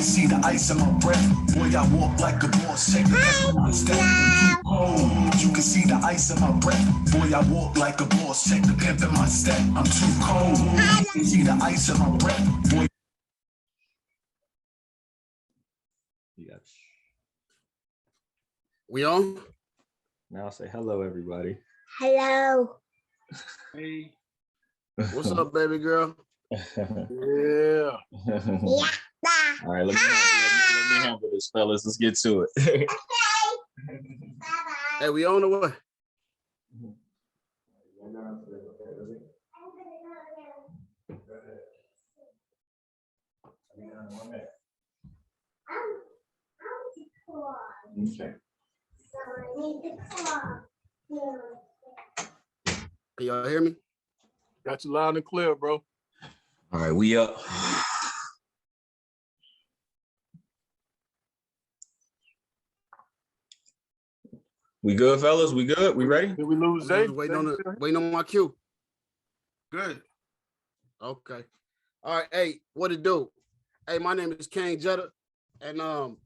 see the ice in my breath. Boy, I walk like a boss. Check the pimp in my step. I'm too cold. You can see the ice in my breath. Boy, I walk like a boss. Check the pimp in my step. I'm too cold. You can see the ice in my breath. Boy. Yes. We on? Now say hello, everybody. Hello. Hey. What's up, baby girl? Yeah. All right, let me handle this, fellas. Let's get to it. Hey, we on the way? Okay. Can y'all hear me? Got you loud and clear, bro. All right, we up. We good, fellas? We good? We ready? Did we lose I'm Zay? just waiting on my cue. Good. Okay. All right. Hey, what it do? Hey, my name is Kane Jetta, and I'm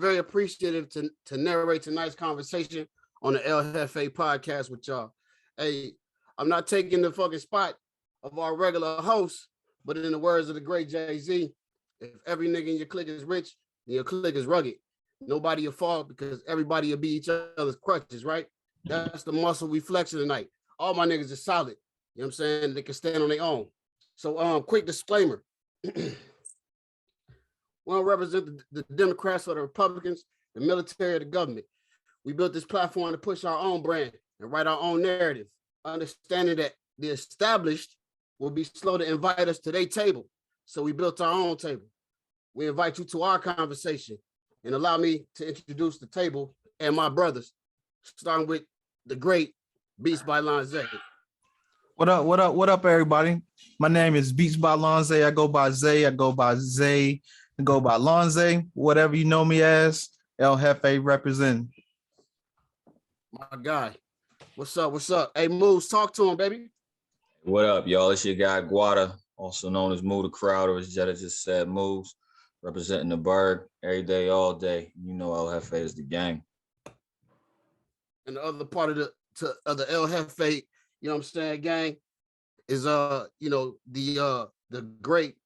very appreciative to narrate tonight's conversation on the El Hjefe podcast with y'all. Hey, I'm not taking the fucking spot of our regular host, but in the words of the great Jay-Z, if every nigga in your clique is rich, then your clique is rugged. Nobody will fall because everybody will be each other's crutches, right? That's the muscle we flexing tonight. All my niggas are solid. You know what I'm saying? They can stand on their own. So quick disclaimer. We don't represent the Democrats or the Republicans, the military or the government. We built this platform to push our own brand and write our own narrative, understanding that the established will be slow to invite us to their table. So we built our own table. We invite you to our conversation and allow me to introduce the table and my brothers, starting with the great Beats by Lonze. What up, everybody? My name is Beats by Lonze. I go by Zay, I go by Zay, I go by Lonze, whatever you know me as. El Hjefe representing. My guy. What's up? What's up? Hey, Moose, talk to him, baby. What up, y'all? It's your guy, Guada, also known as Moo the Crowd, or as Jetta just said, Moves, representing the Berg every day, all day. You know El Hjefe is the gang. And the other part of the El Hjefe, you know what I'm saying, gang, is the great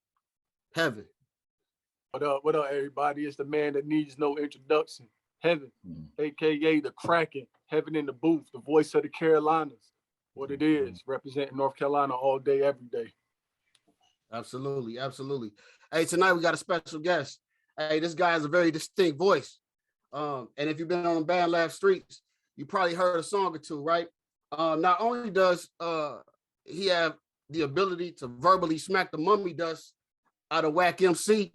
Heaven. What up, everybody? It's the man that needs no introduction. Heaven, aka the Kraken, Heaven in the booth, the voice of the Carolinas. What it is, representing North Carolina all day, every day. Absolutely, absolutely. Hey, tonight we got a special guest. Hey, this guy has a very distinct voice. And if you've been on the Band Lab streets, you probably heard a song or two, right? Not only does he have the ability to verbally smack the mummy dust out of Whack MC,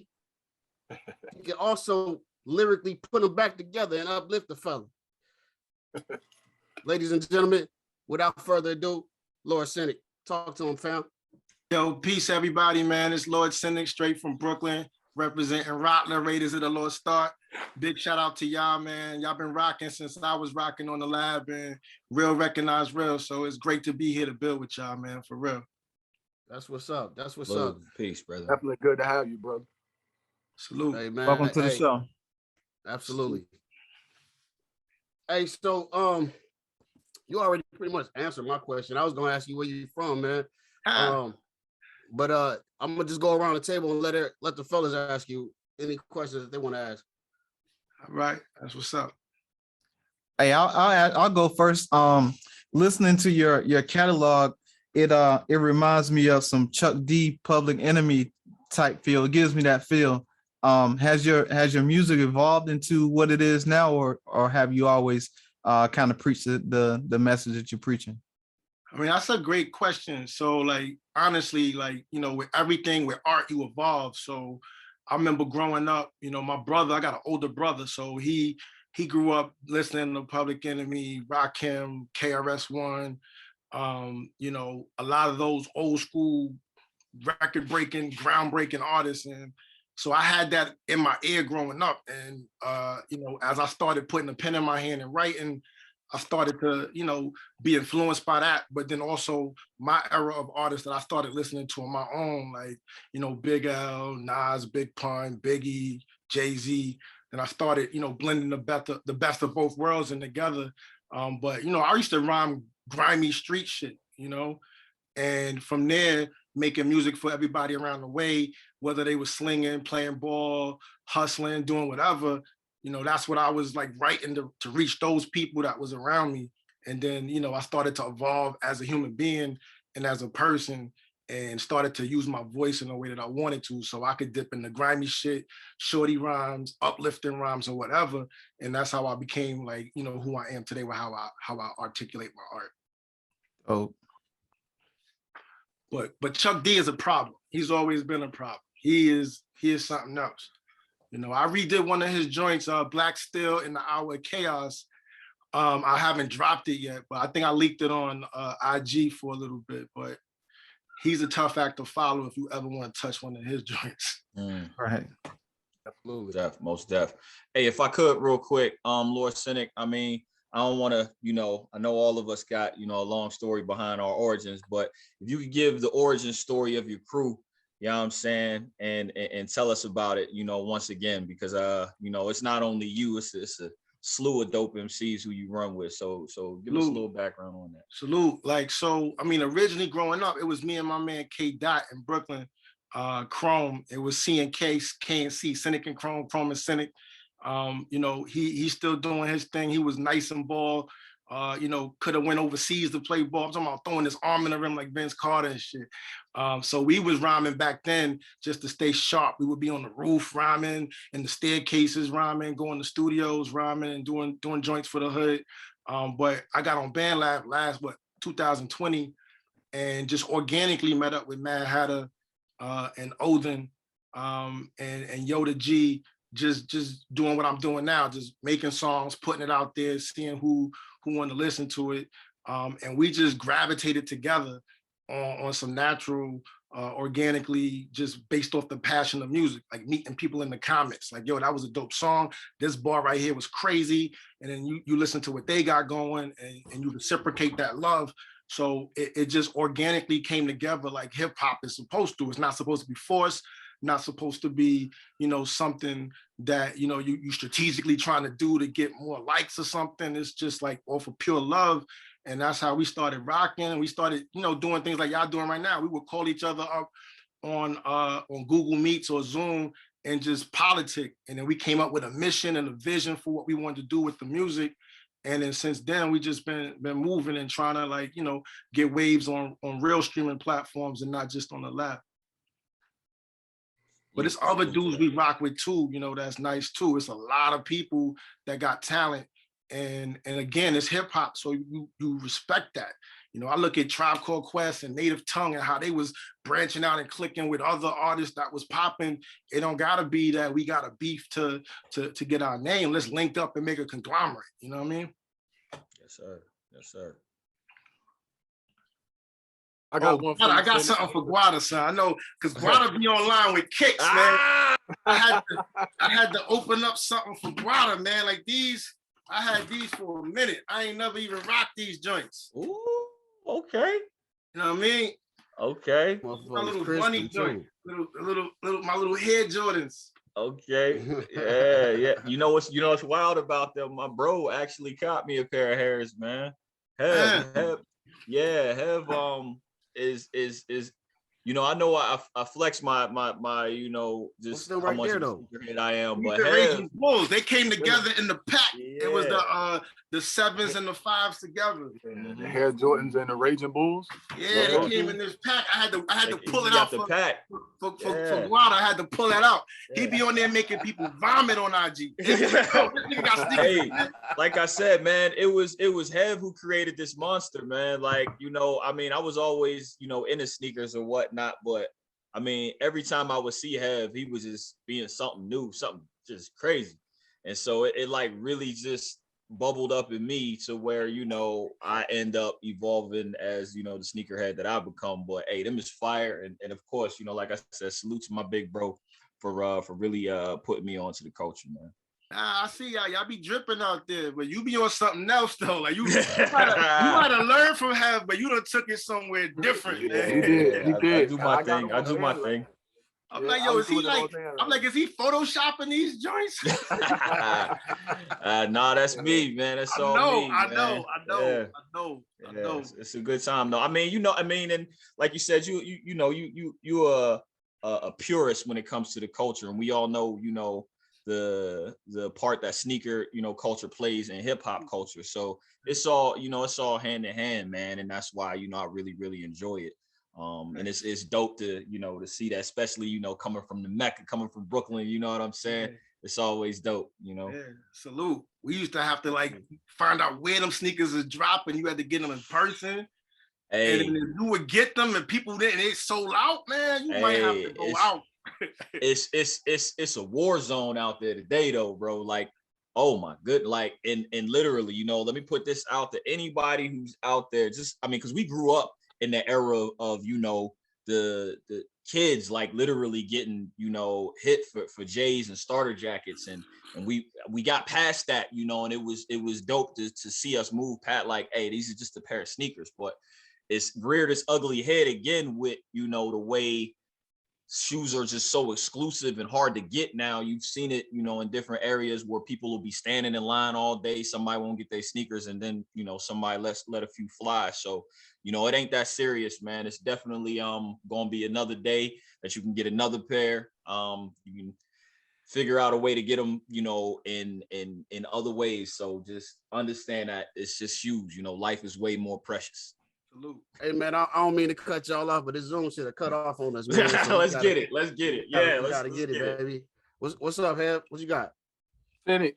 he can also lyrically put them back together and uplift the fella. Ladies and gentlemen, without further ado, Lord Cinic, talk to him, fam. Yo, peace, everybody, man. It's Lord Cinic, straight from Brooklyn, representing Rockland Raiders of the Lord Start. Big shout out to y'all, man. Y'all been rocking since I was rocking on the lab, and real recognize real. So it's great to be here to build with y'all, man, for real. That's what's up. That's what's Love, up. Peace, brother. Definitely good to have you, brother. Salute. Hey, man. Welcome to the show. Absolutely. Hey, so you already pretty much answered my question. I was gonna ask you where you from, man. But I'm gonna just go around the table and let the fellas ask you any questions that they want to ask. All right, that's what's up. Hey, I'll go first. Listening to your catalog, it reminds me of some Chuck D, Public Enemy type feel. It gives me that feel. Has your music evolved into what it is now, or have you always kind of preached the message that you're preaching? I mean, that's a great question. So, like, honestly, like, you know, with everything, with art, you evolve. So I remember growing up, you know, my brother, I got an older brother, so he grew up listening to Public Enemy, Rakim, KRS-One, you know, a lot of those old school record-breaking, groundbreaking artists. And so I had that in my ear growing up. And, you know, as I started putting a pen in my hand and writing, I started to, you know, be influenced by that, but then also my era of artists that I started listening to on my own, like, you know, Big L, Nas, Big Pun, Biggie, Jay-Z. And I started, you know, blending the best of both worlds and together. But, you know, I used to rhyme grimy street shit, you know, and from there, making music for everybody around the way, whether they were slinging, playing ball, hustling, doing whatever, you know, that's what I was like writing to reach those people that was around me. And then, you know, I started to evolve as a human being and as a person and started to use my voice in a way that I wanted to. So I could dip in the grimy shit, shorty rhymes, uplifting rhymes or whatever. And that's how I became like, you know, who I am today with how I articulate my art. Oh, But Chuck D is a problem. He's always been a problem. He is something else. You know, I redid one of his joints, Black Steel in the Hour of Chaos. I haven't dropped it yet, but I think I leaked it on IG for a little bit. But he's a tough act to follow if you ever want to touch one of his joints. right. Absolutely. Most def. Hey, if I could real quick, Lord Cinic, I mean, I don't want to, you know, I know all of us got, you know, a long story behind our origins, but if you could give the origin story of your crew, you know what I'm saying, and tell us about it, you know, once again, because you know, it's not only you, it's a slew of dope MCs who you run with. So give us a little background on that. Salute. Like, so, I mean, originally growing up, it was me and my man K Dot in Brooklyn, Chrome. It was C and K and C, Cinic and Chrome, Chrome and Cinic. You know, he's still doing his thing. He was nice and ball. You know, could have went overseas to play ball. I'm talking about throwing his arm in the rim like Vince Carter and shit. So we was rhyming back then just to stay sharp. We would be on the roof rhyming, in the staircases rhyming, going to studios rhyming, and doing joints for the hood. But I got on Band Lab last 2020, and just organically met up with Mad Hatter and Odin and Yoda G. Just doing what I'm doing now, just making songs, putting it out there, seeing who want to listen to it. And we just gravitated together on some natural, organically, just based off the passion of music, like meeting people in the comments, like, yo, that was a dope song. This bar right here was crazy. And then you listen to what they got going and you reciprocate that love. So it just organically came together like hip hop is supposed to. It's not supposed to be forced, not supposed to be, you know, something that, you know, you strategically trying to do to get more likes or something. It's just like off of pure love. And that's how we started rocking. We started, you know, doing things like y'all doing right now. We would call each other up on Google Meets or Zoom and just politic. And then we came up with a mission and a vision for what we wanted to do with the music. And then since then, we just been moving and trying to, like, you know, get waves on real streaming platforms and not just on the lab. But it's other dudes we rock with too, you know, that's nice too. It's a lot of people that got talent. And again, it's hip hop, so you respect that. You know, I look at Tribe Called Quest and Native Tongue and how they was branching out and clicking with other artists that was popping. It don't gotta be that we got a beef to get our name. Let's link up and make a conglomerate. You know what I mean? Yes, sir. Yes, sir. I got one. I got something for Guada, son. I know, because Guada be online with kicks, man. I had to open up something for Guada, man. Like these, I had these for a minute. I ain't never even rocked these joints. Ooh, okay. You know what I mean? Okay. My little bunny joint, my little hair Jordans. Okay. Yeah. You know what's wild about them? My bro actually caught me a pair of hairs, man. Have is you know, I know I flex my you know, just how much of a sneakerhead I am, but the Raging Bulls, they came together in the pack. Yeah. It was the 7s and the 5s together. The Hair Jordans and the Raging Bulls. Yeah, they came in this pack. I had to pull it out for Guada. I had to pull that out. Yeah. He be on there making people vomit on IG. Hey, like I said, man, it was Hev who created this monster, man. Like, you know, I mean, I was always, you know, into sneakers or whatnot, but I mean, every time I would see Hev, he was just being something new, something just crazy. And so it like really just bubbled up in me to where, you know, I end up evolving as, you know, the sneakerhead that I've become. But hey, them is fire. And of course, you know, like I said, salute to my big bro for really putting me onto the culture, man. Nah, I see y'all be dripping out there, but you be on something else though. Like you might have learned from Hev, but you done took it somewhere different, man. He did. He did. I do my thing. I do my thing. I'm like, yo, is he like? I'm like, is he photoshopping these joints? Nah, that's me, man. That's all me. I know. It's a good time though. I mean, and like you said, you a purist when it comes to the culture, and we all know, the part that sneaker, culture plays in hip hop culture. So it's all hand in hand, man, and that's why I really, really enjoy it. And it's dope to to see that, especially coming from the Mecca, coming from Brooklyn. You know what I'm saying? It's always dope. Yeah, salute. We used to have to find out where them sneakers is dropping. You had to get them in person. Hey. And if you would get them and people didn't, it sold out, man. You might have to go out. It's a war zone out there today, though, bro. Like, oh my good, and literally, let me put this out to anybody who's out there. Because we grew up in the era of the kids literally getting hit for J's and starter jackets, and we got past that, and it was dope to see us move past hey, these are just a pair of sneakers, but it's reared its ugly head again with the way shoes are just so exclusive and hard to get now. You've seen it, in different areas where people will be standing in line all day. Somebody won't get their sneakers, and then, somebody let a few fly. So, it ain't that serious, man. It's definitely gonna be another day that you can get another pair. You can figure out a way to get them, in other ways. So just understand that it's just shoes. Life is way more precious. Salute. Hey man, I don't mean to cut y'all off, but this Zoom should have cut off on us, man. So let's get it. Yeah, let's get it, baby. What's up, Heb? What you got? Cinic,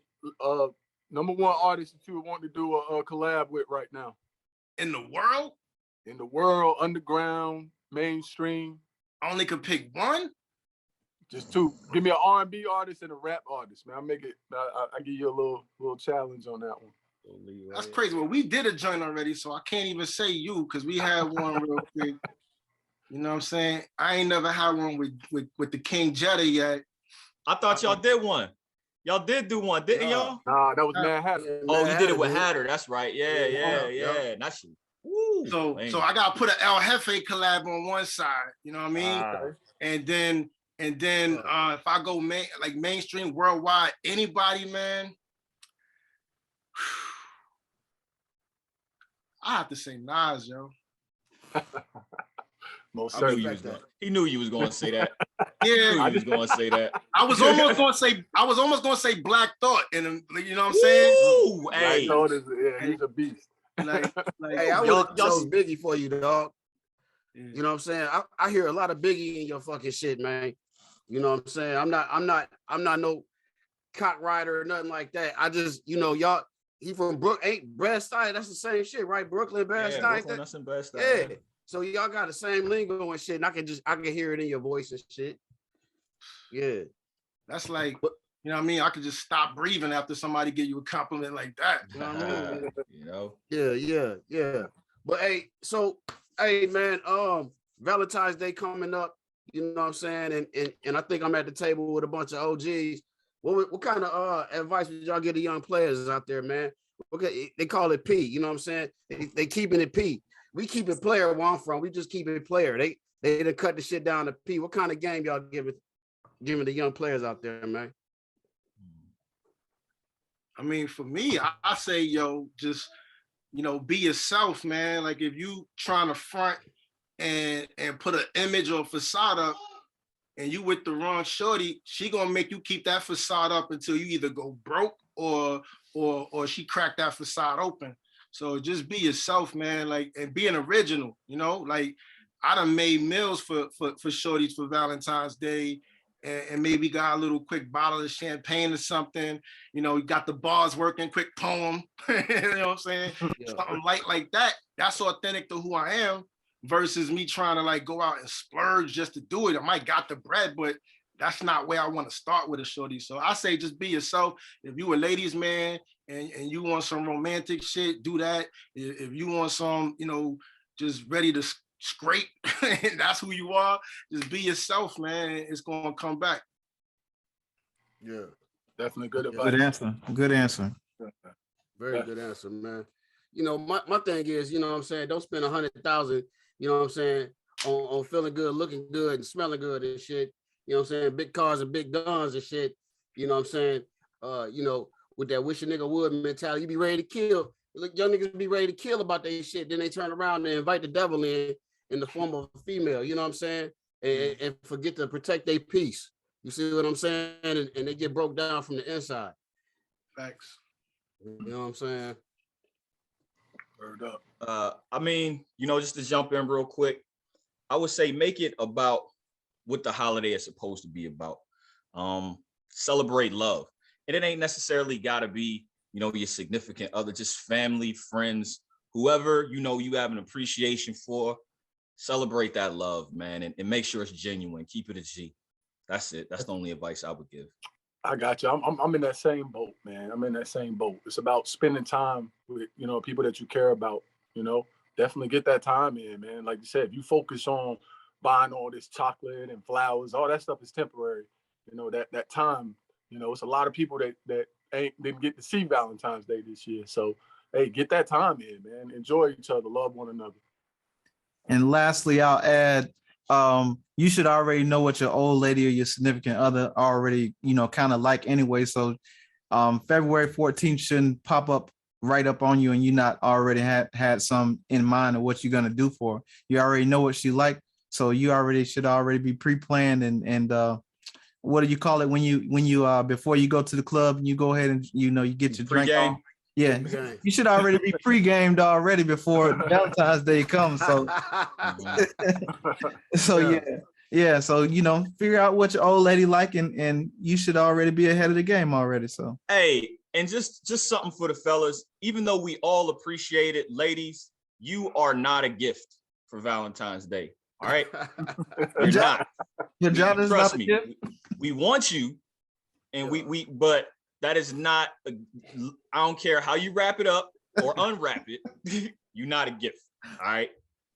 number one artist that you would want to do a collab with right now in the world? In the world, underground, mainstream. I only could pick one. Just two. Give me an R&B artist and a rap artist, man. I give you a little challenge on that one. That's crazy. Well, we did a joint already, so I can't even say you because we had one real quick. You know what I'm saying? I ain't never had one with the King Jetta yet. I thought y'all did one. Y'all did do one, didn't y'all? Nah, that was Mad Hatter. Oh, you did it with Hatter. That's right. Yeah. That's you. So I gotta put an El Hjefe collab on one side. You know what I mean? And then if I go mainstream worldwide, anybody, man. I have to say Nas, yo. Most certainly. He knew you was going to say that. Yeah, I was going to say that. I was almost going to say Black Thought, and you know what I'm saying? Ooh, hey, Black Thought he's a beast. Hey, I would chose Biggie for you, dog. Yeah. You know what I'm saying? I hear a lot of Biggie in your fucking shit, man. You know what I'm saying? I'm not no cock rider or nothing like that. I just, y'all. He from Bed-Stuy. That's the same shit, right? Brooklyn, Bed-Stuy. Yeah, Brooklyn, that's in Bed-Stuy. Yeah. So y'all got the same lingo and shit, and I can hear it in your voice and shit. Yeah. That's like, you know what I mean? I could just stop breathing after somebody give you a compliment like that. You know what I mean? Yeah. But hey, man, Valentine's Day coming up, you know what I'm saying? And I think I'm at the table with a bunch of OGs. What kind of advice would y'all give to young players out there, man? Okay, they call it P, you know what I'm saying? They keeping it P. We keep it player where I'm from. We just keep it player. They done cut the shit down to P. What kind of game y'all giving the young players out there, man? I mean, for me, I say, just, be yourself, man. Like if you trying to front and put an image or facade up, and you with the wrong shorty, she gonna make you keep that facade up until you either go broke or she crack that facade open. So just be yourself, man. And be an original. I done made meals for shorties for Valentine's Day, and maybe got a little quick bottle of champagne or something. You got the bars working, quick poem. You know what I'm saying? Yeah. Something light like that. That's authentic to who I am. Versus me trying to go out and splurge just to do it. I might got the bread, but that's not where I want to start with a shorty. So I say just be yourself. If you a ladies man and you want some romantic shit, do that. If you want some, just ready to scrape, that's who you are. Just be yourself, man. It's gonna come back. Yeah. Definitely good advice. Good answer. Good answer. Very good answer, man. You know, my thing is, you know what I'm saying, don't spend 100,000, you know what I'm saying, on feeling good, looking good, and smelling good and shit. You know what I'm saying? Big cars and big guns and shit. You know what I'm saying? You know, with that wish a nigga would mentality, you be ready to kill. Look, young niggas be ready to kill about their shit. Then they turn around and invite the devil in the form of a female, you know what I'm saying? And forget to protect their peace. You see what I'm saying? And they get broke down from the inside. Facts. You know what I'm saying? Word up. I mean, you know, just to jump in real quick, I would say make it about what the holiday is supposed to be about. Celebrate love. And it ain't necessarily got to be, you know, your significant other, just family, friends, whoever, you know, you have an appreciation for. Celebrate that love, man, and make sure it's genuine. Keep it a G. That's it. That's the only advice I would give. I got you. I'm in that same boat, man. I'm in that same boat. It's about spending time with, you know, people that you care about, you know. Definitely get that time in, man. Like you said, if you focus on buying all this chocolate and flowers, all that stuff is temporary. You know, that time, you know, it's a lot of people that didn't get to see Valentine's Day this year. So, hey, get that time in, man. Enjoy each other, love one another. And lastly, I'll add, you should already know what your old lady or your significant other already, you know, kind of like anyway. So February 14th shouldn't pop up right up on you and you not already had some in mind of what you're going to do for her. You already know what she like. So you should already be pre-planned and what do you call it when you before you go to the club and you go ahead and, you know, you get your drink on? Yeah, you should already be pre-gamed already before Valentine's Day comes. So, so you know, figure out what your old lady like, and you should already be ahead of the game already. So, hey, and just something for the fellas. Even though we all appreciate it, ladies, you are not a gift for Valentine's Day. All right, you're not. Your job is trust not me. a gift. We want you, and but. That is not, I don't care how you wrap it up or unwrap it, you're not a gift, all right?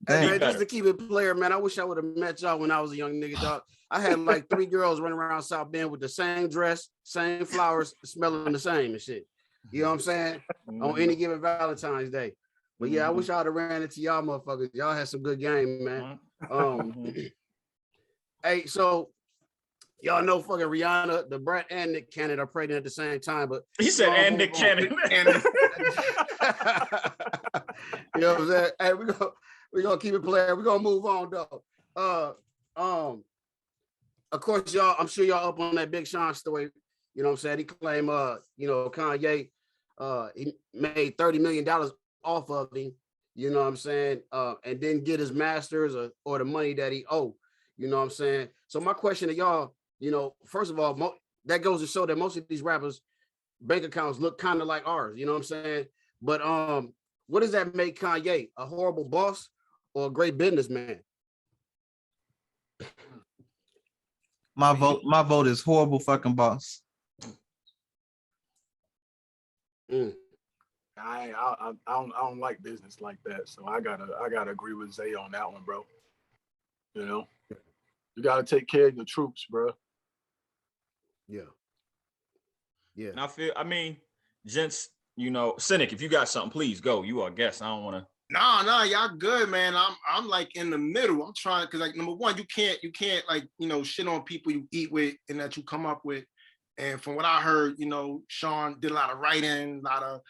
Hey, man, just to keep it player, man, I wish I would have met y'all when I was a young nigga, dog. I had like 3 girls running around South Bend with the same dress, same flowers, smelling the same and shit. You know what I'm saying? On any given Valentine's Day. But yeah, I wish I would have ran into y'all motherfuckers. Y'all had some good game, man. Hey, so y'all know fucking Rihanna, the Brat, and Nick Cannon are pregnant at the same time, but he said and Nick Cannon. You know what I'm saying? Hey, we're gonna keep it playing. We're gonna move on though. Of course, y'all, I'm sure y'all up on that Big Sean story. You know what I'm saying? He claimed you know, Kanye he made $30 million off of him, you know what I'm saying? And didn't get his masters or the money that he owed. You know what I'm saying? So my question to y'all, you know, first of all, that goes to show that most of these rappers' bank accounts look kind of like ours. You know what I'm saying? But what does that make Kanye? A horrible boss or a great businessman? My vote is horrible fucking boss. I don't like business like that, so I gotta agree with Zay on that one, bro. You know, you gotta take care of your troops, bro. Yeah. And I mean, gents, you know, Cinic, if you got something, please go. You are a guest. I don't want to. Nah, y'all good, man. I'm like in the middle. I'm trying, because like number one, you can't like, you know, shit on people you eat with and that you come up with. And from what I heard, you know, Sean did a lot of writing, a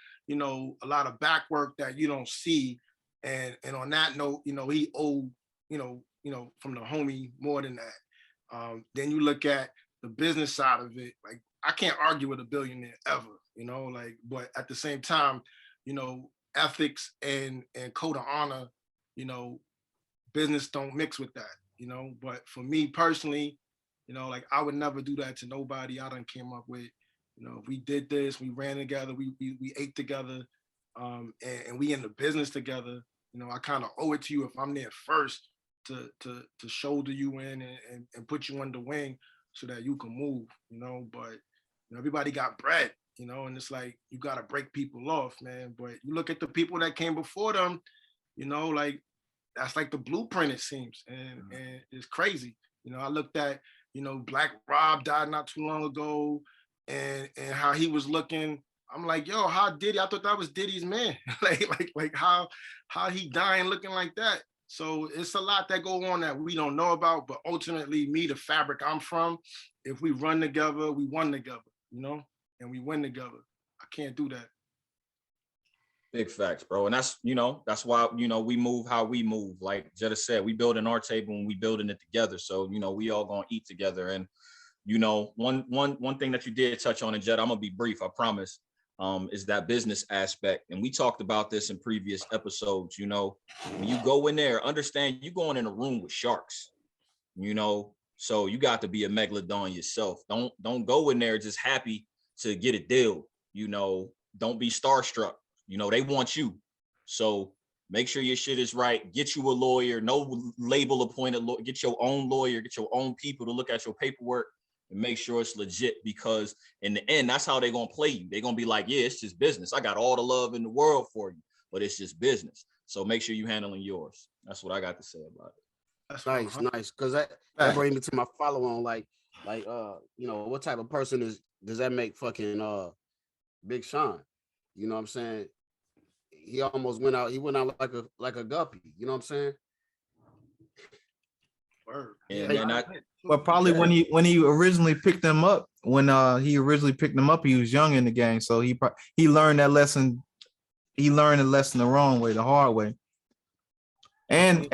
lot of back work that you don't see. And on that note, you know, he owed, you know, from the homie more than that. Then you look at the business side of it, like I can't argue with a billionaire ever, you know, like, but at the same time, you know, ethics and code of honor, you know, business don't mix with that, you know. But for me personally, you know, like I would never do that to nobody. I done came up with, you know, if we did this, we ran together, we ate together, and we in the business together, you know, I kind of owe it to you if I'm there first to shoulder you in and put you under wing so that you can move, you know. But you know, everybody got bread, you know, and it's like you gotta break people off, man. But you look at the people that came before them, you know, like that's like the blueprint, it seems, and it's crazy. You know, I looked at, you know, Black Rob died not too long ago. and how he was looking. I'm like, yo, how Diddy? I thought that was Diddy's man. like how he dying looking like that. So it's a lot that go on that we don't know about. But ultimately, me, the fabric I'm from, if we run together, we won together, you know, and we win together. I can't do that. Big facts, bro. And that's, you know, that's why, you know, we move how we move. Like Jetta said, we building our table and we building it together. So, you know, we all gonna eat together. And, you know, one thing that you did touch on, and Jetta, I'm gonna be brief, I promise, is that business aspect. And we talked about this in previous episodes. You know, when you go in there, understand you going in a room with sharks, you know, so you got to be a megalodon yourself. Don't go in there just happy to get a deal. You know, don't be starstruck. You know, they want you. So make sure your shit is right. Get you a lawyer, no label appointed lawyer. Get your own lawyer, get your own people to look at your paperwork and make sure it's legit, because in the end, that's how they're going to play you. They're going to be like, yeah, it's just business. I got all the love in the world for you, but it's just business. So make sure you're handling yours. That's what I got to say about it. That's nice. Because that brings me to my follow on, like, you know, what type of person does that make fucking Big Sean? You know what I'm saying? He almost went out like a guppy, you know what I'm saying? Word. And then But probably when he originally picked them up, he was young in the game, so he learned that lesson. He learned the lesson the wrong way, the hard way. And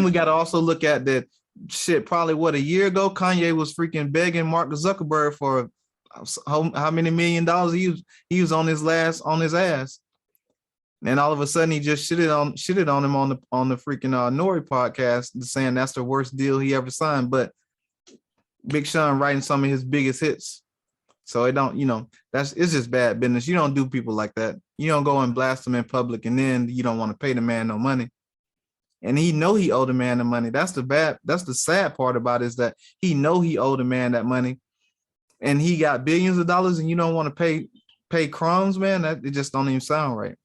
we got to also look at that shit. Probably a year ago, Kanye was freaking begging Mark Zuckerberg for how many $1 million he was on his ass. And all of a sudden, he just shitted on him on the freaking Nori podcast, saying that's the worst deal he ever signed. But Big Sean writing some of his biggest hits, so it don't, you know, it's just bad business. You don't do people like that. You don't go and blast them in public, and then you don't want to pay the man no money. And he owed the man the money. That's the sad part about it, is that he owed the man that money, and he got billions of dollars, and you don't want to pay crumbs, man. That it just don't even sound right.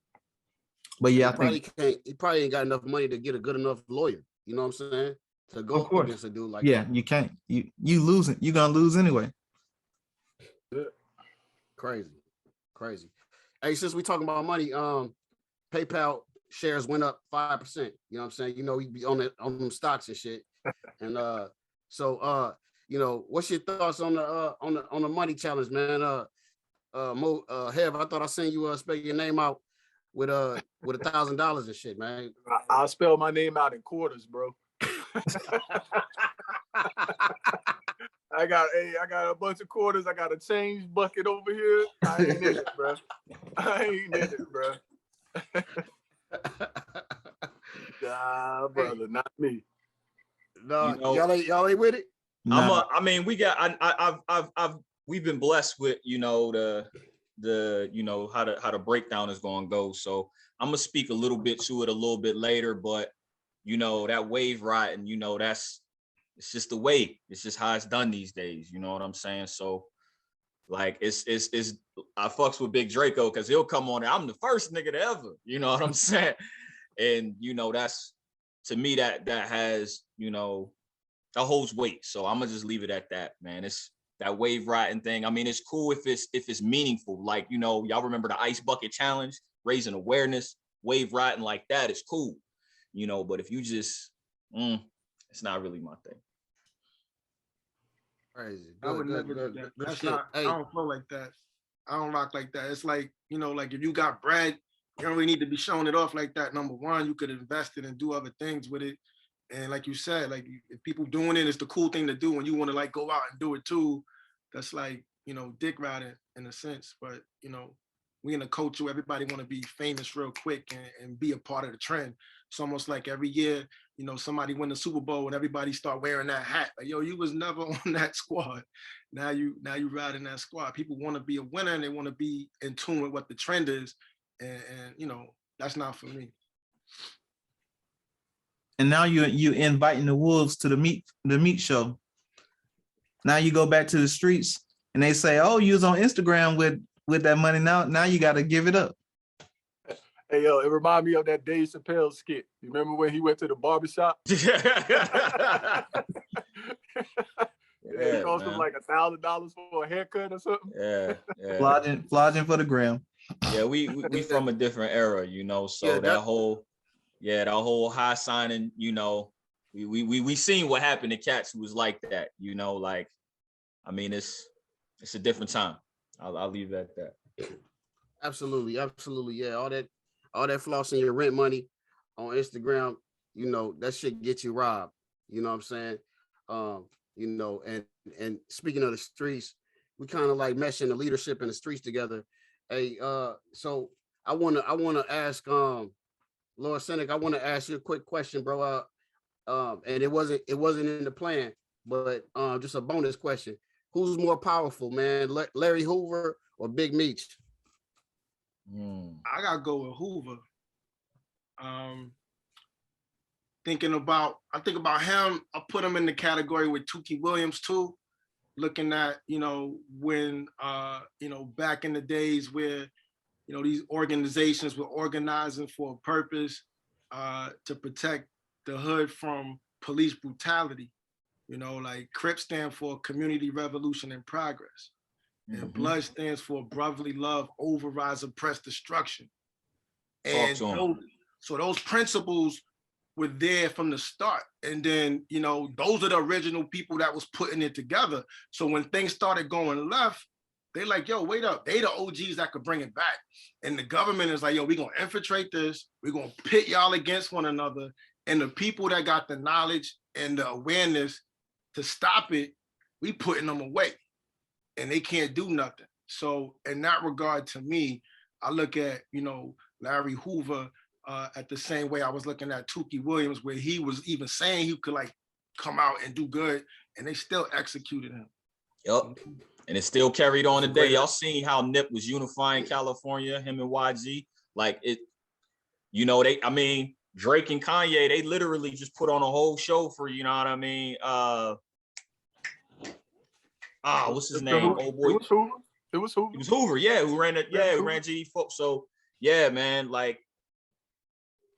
But yeah, he probably ain't got enough money to get a good enough lawyer. You know what I'm saying? To go against a dude like that. You can't. You losing. You're gonna lose anyway. Crazy. Hey, since we talking about money, PayPal shares went up 5%. You know what I'm saying? You know, he be on them stocks and shit. And so you know, what's your thoughts on the money challenge, man? Hev, I thought I seen you spell your name out with $1,000 and shit, man. I'll spell my name out in quarters, bro. I got a bunch of quarters. I got a change bucket over here. I ain't in it, bro. Nah, brother, not me. No, you know, y'all ain't with it. Nah. We've been blessed with, you know, the you know how the breakdown is going to go. So I'm gonna speak a little bit to it a little bit later, but you know, that wave riding, you know, it's just the way. It's just how it's done these days. You know what I'm saying? So like it's I fucks with Big Draco because he'll come on there. I'm the first nigga to ever. You know what I'm saying? And you know, that's, to me, that has, you know, that holds weight. So I'm gonna just leave it at that, man. It's that wave riding thing. I mean, it's cool if it's meaningful. Like, you know, y'all remember the ice bucket challenge, raising awareness, wave riding like that is cool. You know, but if you just, it's not really my thing. Crazy. I would never do that. That's not. I don't feel like that. I don't rock like that. It's like, you know, like if you got bread, you don't really need to be showing it off like that. Number one, you could invest it and do other things with it. And like you said, like if people doing it, it's the cool thing to do. When you want to like go out and do it too, that's like, you know, dick riding in a sense. But you know, we in a culture where everybody want to be famous real quick and be a part of the trend. It's almost like every year, you know, somebody win the Super Bowl and everybody start wearing that hat. Like, yo, you was never on that squad. Now you riding that squad. People want to be a winner and they want to be in tune with what the trend is. And you know, that's not for me. And now you inviting the wolves to the meat show. Now you go back to the streets and they say, oh, you was on Instagram with that money. Now you got to give it up. Hey, yo, it reminded me of that Dave Chappelle skit. You remember when he went to the barbershop? Yeah, It cost him like $1,000 for a haircut or something. Yeah. Flogging for the gram. Yeah, we from a different era, you know. So that whole high signing, you know, we seen what happened to cats who was like that, you know. Like, I mean, it's a different time. I'll leave it at that. Absolutely. Yeah, all that flossing your rent money on Instagram, you know, that shit gets you robbed. You know what I'm saying? You know, and speaking of the streets, we kind of like meshing the leadership and the streets together. Hey, so I wanna ask Lord Cinic, I want to ask you a quick question, bro. And it wasn't in the plan, but just a bonus question. Who's more powerful, man? Larry Hoover or Big Meech? I gotta go with Hoover. I think about him. I put him in the category with Tookie Williams too. Looking at, you know, when you know, back in the days where, you know, these organizations were organizing for a purpose to protect the hood from police brutality. You know, like CRIP stand for Community Revolution and Progress. And BLOOD stands for Brotherly Love Overrides Oppressed Destruction. And so those principles were there from the start. And then, you know, those are the original people that was putting it together. So when things started going left, they like, yo, wait up. They the OGs that could bring it back. And the government is like, yo, we're going to infiltrate this. We're going to pit y'all against one another. And the people that got the knowledge and the awareness to stop it, we putting them away. And they can't do nothing. So in that regard, to me, I look at, you know, Larry Hoover at the same way I was looking at Tookie Williams, where he was even saying he could like come out and do good, and they still executed him. Yep. And it still carried on today. Y'all seen how Nip was unifying California, him and YG. Like it, you know, Drake and Kanye, they literally just put on a whole show for, you know what I mean? What's his name? Oh boy. It was Hoover. It was Hoover, yeah, who ran GE Folk. So yeah, man, like,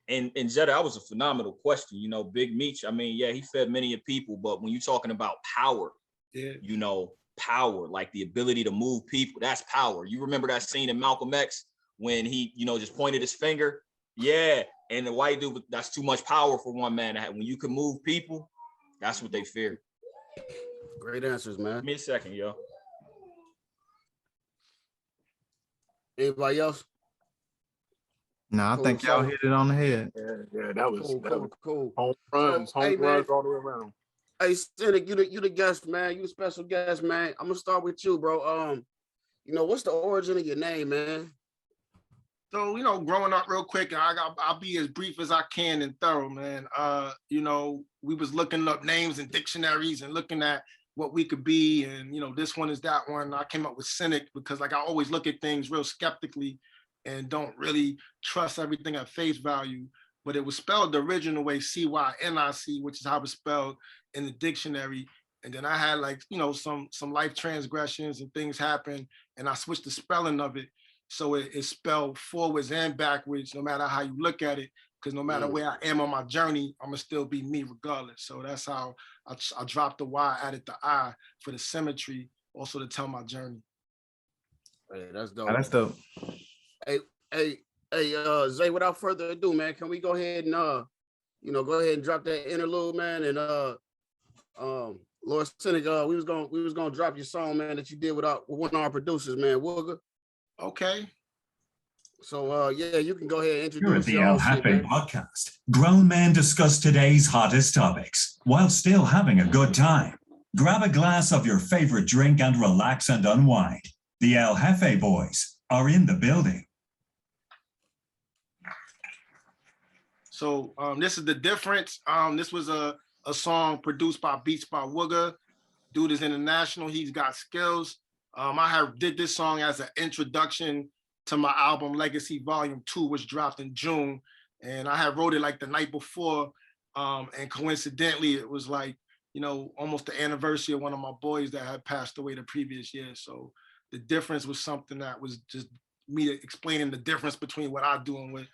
and Jetta, that was a phenomenal question. You know, Big Meech, I mean, yeah, he fed many of people, but when you're talking about power, you know, power, like the ability to move people, that's power. You remember that scene in Malcolm X when he, you know, just pointed his finger? Yeah, and the white dude, that's too much power for one man. When you can move people, that's what they fear. Great answers, man. Give me a second, yo. Anybody else? No, I think y'all hit it on the head. Yeah, that was cool. Home runs all the way around. Hey, Cinic, you the guest, man. You a special guest, man. I'm gonna start with you, bro. You know, what's the origin of your name, man? So, you know, growing up real quick, and I'll be as brief as I can and thorough, man. You know, we was looking up names in dictionaries and looking at what we could be, and, you know, this one is that one. I came up with Cinic because, like, I always look at things real skeptically and don't really trust everything at face value. But it was spelled the original way, CYNIC, which is how it's spelled in the dictionary. And then I had, like, you know, some life transgressions and things happen, and I switched the spelling of it. So it's spelled forwards and backwards, no matter how you look at it, because no matter where I am on my journey, I'm gonna still be me regardless. So that's how I dropped the Y, added the I for the symmetry, also to tell my journey. Hey, that's dope. That's dope. Hey, Zay, without further ado, man, can we go ahead and you know, go ahead and drop that interlude, man, and Lord Cinic, we was gonna drop your song, man, that you did with one of our producers, man, Wooga. Okay. So yeah, you can go ahead and Here at introduce the your El own shit, Hjefe man. podcast, grown men discuss today's hottest topics while still having a good time. Grab a glass of your favorite drink and relax and unwind. The El Hjefe boys are in the building. So this is the difference. This was a song produced by Beats by Wooga. Dude is international. He's got skills. I did this song as an introduction to my album Legacy Volume 2, which dropped in June. And I had wrote it like the night before. And coincidentally, it was like, you know, almost the anniversary of one of my boys that had passed away the previous year. So the difference was something that was just me explaining the difference between what I do and what.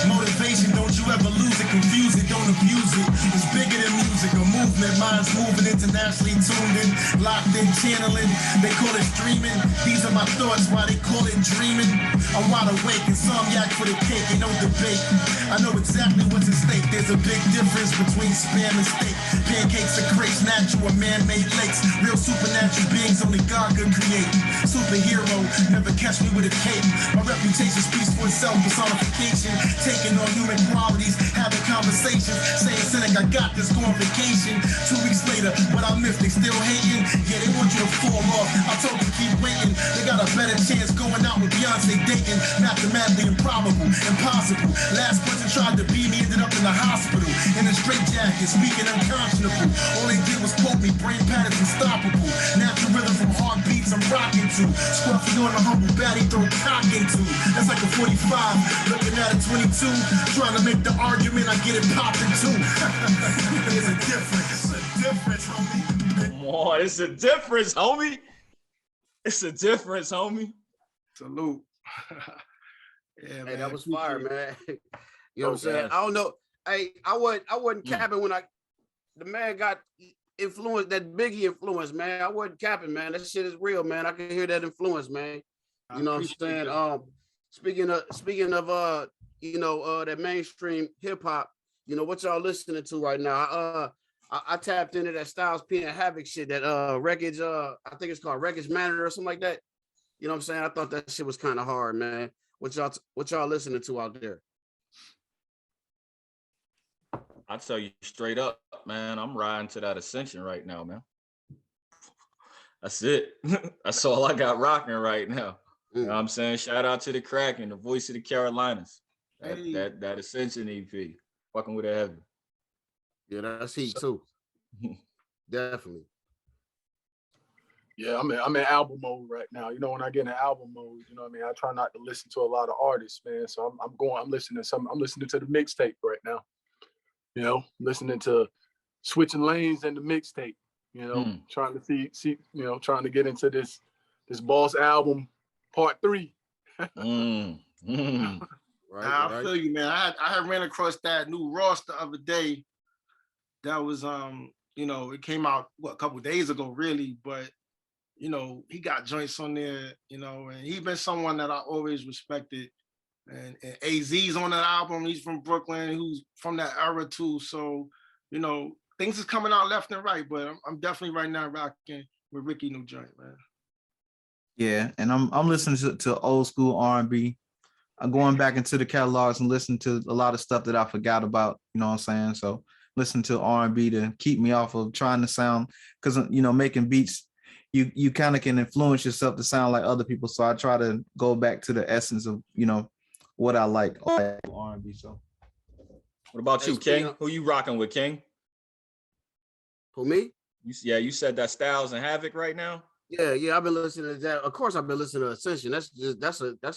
Motivation, don't you ever lose it, confuse it, don't abuse it. It's bigger than music, a movement. Minds moving, internationally tuned in, locked in, channeling. They call it streaming. These are my thoughts, why they call it dreaming. I'm wide awake, and some yak for the cake, ain't no debate. I know exactly what's at stake. There's a big difference between spam and steak. Pancakes and crepes, natural man-made lakes. Real supernatural beings only God could create. Superhero, never catch me with a cape. My reputation speaks for itself, personification. Taking on human qualities, having conversations. Saying, Cinic, I got this, go on vacation. 2 weeks later, but I'm mythic, still hating. Yeah, they want you to fall off. I told you keep waiting. They got a better chance going out with Beyonce dating. Mathematically improbable, impossible. Last person tried to be me, ended up in the hospital. In a straitjacket, speaking unconscionable. All they did was quote me, brain patterns unstoppable. Natural rhythm from heartbeats I'm rocking to. Scruffy on a humble baddie, throw cock into. That's like a 45, looking at a 22. Trying to make the argument, I get it popping too. There's a difference, homie. Come on, it's a difference, homie. It's a difference, homie. Salute. Yeah, Hey, man. that was fire, man. You know what I'm Okay. saying? I don't know. Hey, I wasn't capping when the man got influence, that Biggie influence, man. I wasn't capping, man. That shit is real, man. I can hear that influence, man. You know what I'm saying? That. Speaking of that mainstream hip hop, you know what y'all listening to right now? I tapped into that Styles P and Havoc shit, that Wreckage, I think it's called Wreckage Manor or something like that. You know what I'm saying? I thought that shit was kind of hard, man. What y'all listening to out there? I tell you straight up, man, I'm riding to that Ascension right now, man. That's it. That's all I got rocking right now. You know what I'm saying? Shout out to the Kraken, the voice of the Carolinas. That Ascension EP. Fucking with it heavy. Yeah, that's heat too. Definitely. Yeah, I'm in album mode right now. You know, when I get in album mode, you know what I mean? I try not to listen to a lot of artists, man. So I'm listening to the mixtape right now. You know, listening to Switching Lanes and the mixtape, you know, trying to see, you know, trying to get into this Boss album part 3. Right, I feel you, man. I had ran across that new Ross the other day. That was you know, it came out a couple days ago, really, but you know, he got joints on there, you know, and he's been someone that I always respected. And AZ's on that album. He's from Brooklyn, who's from that era too. So, you know, things is coming out left and right, but I'm definitely right now rocking with Ricky new joint, man. Yeah, and I'm listening to old school R&B. I'm going back into the catalogs and listening to a lot of stuff that I forgot about, you know what I'm saying? So listen to R&B to keep me off of trying to sound, because, you know, making beats, you kind of can influence yourself to sound like other people. So I try to go back to the essence of, you know, what I like R&B. So what about you, King? Who you rocking with, King? Who, me? You said that Styles and Havoc right now? Yeah, I've been listening to that. Of course, I've been listening to Ascension. That's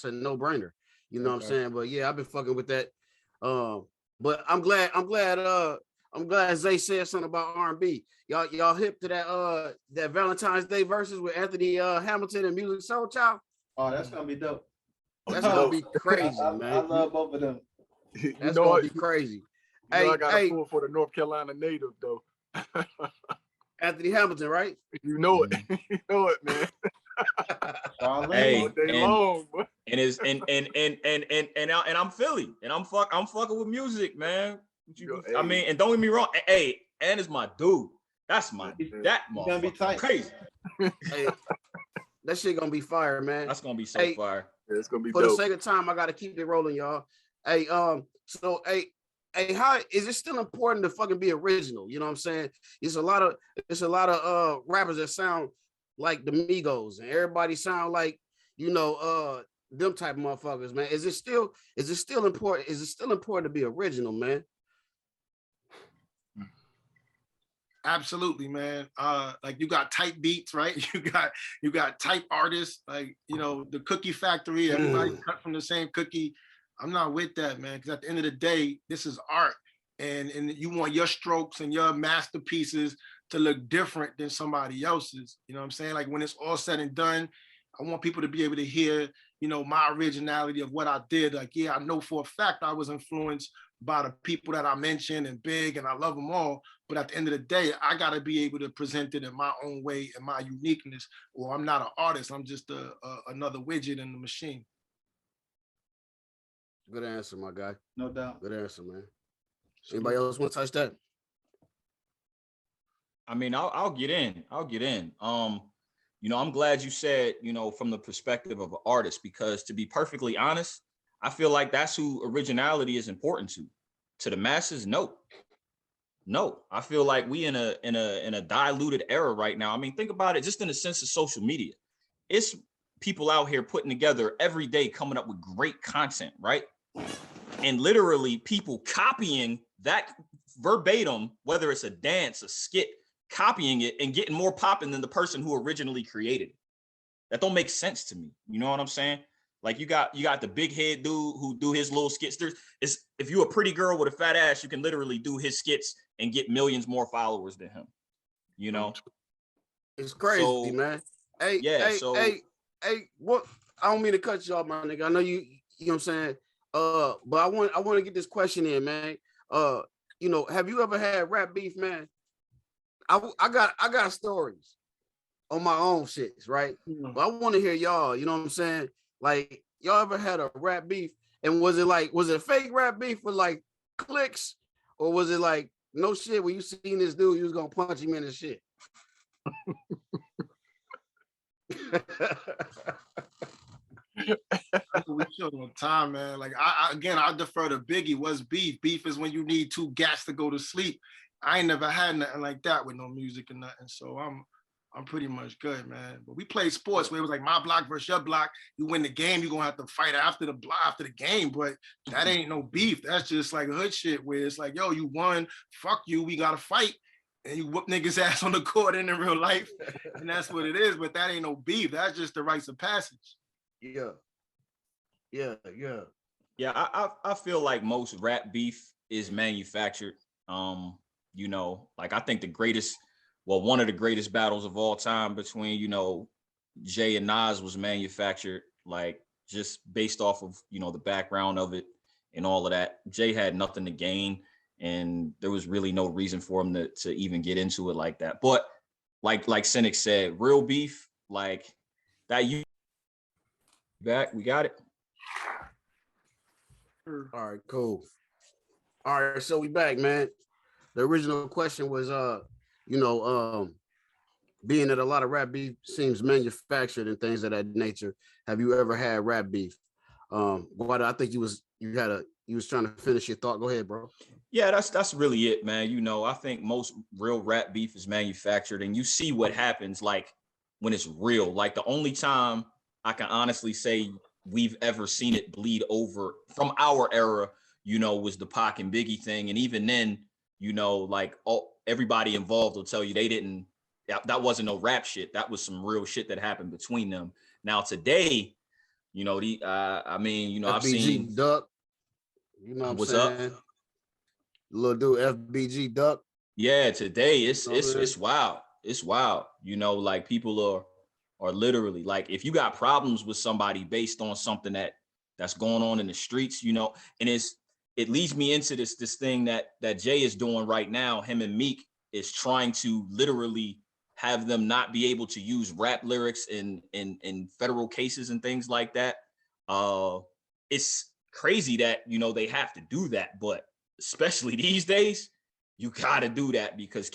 a no-brainer. You know what I'm saying? But yeah, I've been fucking with that. But I'm glad Zay said something about R&B. Y'all hip to that Valentine's Day verses with Anthony Hamilton and Music Soul Child? Oh, that's gonna be dope. That's gonna be crazy, man. I love both of them. That's gonna be crazy. You know, I got a pull for the North Carolina native though. Anthony Hamilton, right? You know it. You know it, man. Hey, and I'm Philly, and I'm fucking with music, man. I mean, and don't get me wrong. Hey, and it's my dude. That's that gonna be tight. Crazy. Hey, that shit gonna be fire, man. That's gonna be so fire. Yeah, it's gonna be for dope. the sake of time, I gotta keep it rolling, y'all. Hey, so how is it still important to fucking be original? You know what I'm saying? It's a lot of rappers that sound like the Migos, and everybody sound like, you know, them type of motherfuckers, man. Is it still important? Is it still important to be original, man? Absolutely, man. Like you got type beats, right? You got type artists, like, you know, the Cookie Factory, everybody cut from the same cookie. I'm not with that, man, because at the end of the day, this is art, and you want your strokes and your masterpieces to look different than somebody else's. You know what I'm saying? Like when it's all said and done, I want people to be able to hear, you know, my originality of what I did. Like, yeah, I know for a fact I was influenced by the people that I mentioned and big, and I love them all. But at the end of the day, I got to be able to present it in my own way and my uniqueness, or I'm not an artist. I'm just another widget in the machine. Good answer, my guy. No doubt. Good answer, man. Anybody else want to touch that? I mean, I'll get in. I'll get in. You know, I'm glad you said, you know, from the perspective of an artist, because to be perfectly honest, I feel like that's who originality is important to. To the masses, no. No, I feel like we in a diluted era right now. I mean, think about it just in the sense of social media. It's people out here putting together every day, coming up with great content, right? And literally people copying that verbatim, whether it's a dance, a skit, copying it and getting more popping than the person who originally created it. That don't make sense to me. You know what I'm saying? Like you got the big head dude who do his little skits. If you're a pretty girl with a fat ass, you can literally do his skits and get millions more followers than him. You know? It's crazy, man. Hey, yeah, hey, what? I don't mean to cut you off, my nigga. I know you know what I'm saying? But I want to get this question in, man. You know, have you ever had rap beef, man? I got stories on my own shits, right? But I want to hear y'all, you know what I'm saying? Like, y'all ever had a rap beef? And was it fake rap beef with like clicks? Or was it like, no shit, when you seen this dude, you was gonna punch him in the shit? We showed on time, man. Like I defer to Biggie. What's beef? Beef is when you need two gats to go to sleep. I ain't never had nothing like that with no music or nothing. So I'm pretty much good, man. But we played sports where it was like my block versus your block. You win the game, you're gonna have to fight after the game. But that ain't no beef. That's just like hood shit where it's like, yo, you won, fuck you, we gotta fight. And you whoop niggas ass on the court and in real life. And that's what it is. But that ain't no beef. That's just the rites of passage. Yeah. Yeah, I feel like most rap beef is manufactured. You know, like I think one of the greatest battles of all time between, you know, Jay and Nas was manufactured, like just based off of, you know, the background of it and all of that. Jay had nothing to gain, and there was really no reason for him to even get into it like that. But like Cinic said, real beef, like that. You back? We got it. All right, cool. All right, so we back, man. The original question was, being that a lot of rap beef seems manufactured and things of that nature, have you ever had rap beef? Guada, I think you was trying to finish your thought. Go ahead, bro. Yeah, that's really it, man. You know, I think most real rap beef is manufactured, and you see what happens like when it's real. Like the only time I can honestly say we've ever seen it bleed over from our era, you know, was the Pac and Biggie thing. And even then, you know, like everybody involved will tell you that wasn't no rap shit. That was some real shit that happened between them. Now today, you know, I mean, you know, I've seen Duck. You know what's saying? up? Little dude, FBG Duck. Yeah, today it's wild. It's wild. You know, like people are literally like, if you got problems with somebody based on something that's going on in the streets, you know, and it leads me into this thing that Jay is doing right now. Him and Meek is trying to literally have them not be able to use rap lyrics in federal cases and things like that. It's crazy that, you know, they have to do that, but especially these days, you gotta do that because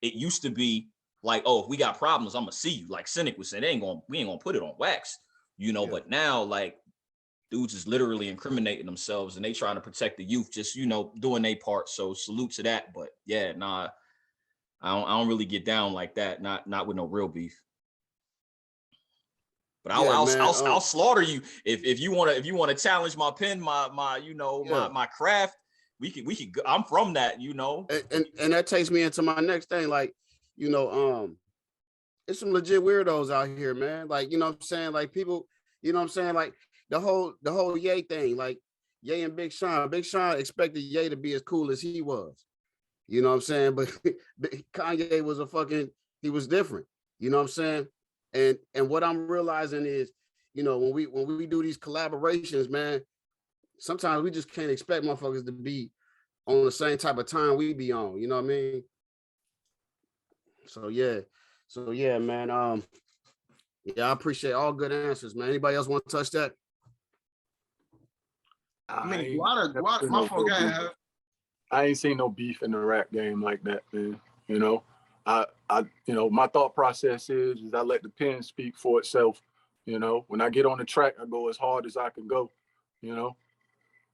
it used to be like, oh, if we got problems, I'm gonna see you. Like Cinic was saying, we ain't gonna put it on wax, you know. Yeah. But now, like, dudes is literally incriminating themselves and they trying to protect the youth, just, you know, doing their part. So salute to that. But yeah, nah, I don't really get down like that. Not with no real beef. But I'll slaughter you if you want to challenge my pen, my you know, my craft. We could go. I'm from that, you know. And that takes me into my next thing, like, you know, it's some legit weirdos out here, man. Like, you know what I'm saying? Like people, you know what I'm saying? Like the whole Ye thing, like Ye and Big Sean. Big Sean expected Ye to be as cool as he was. You know what I'm saying? But Kanye was he was different. You know what I'm saying? And what I'm realizing is, you know, when we do these collaborations, man, sometimes we just can't expect motherfuckers to be on the same type of time we be on. You know what I mean? So yeah, man. Yeah, I appreciate all good answers, man. Anybody else want to touch that? I mean, ain't Guada, never seen my no fault, go beef. ahead. I ain't seen no beef in the rap game like that, man. You know, I you know, my thought process is I let the pen speak for itself. You know, when I get on the track, I go as hard as I can go. You know,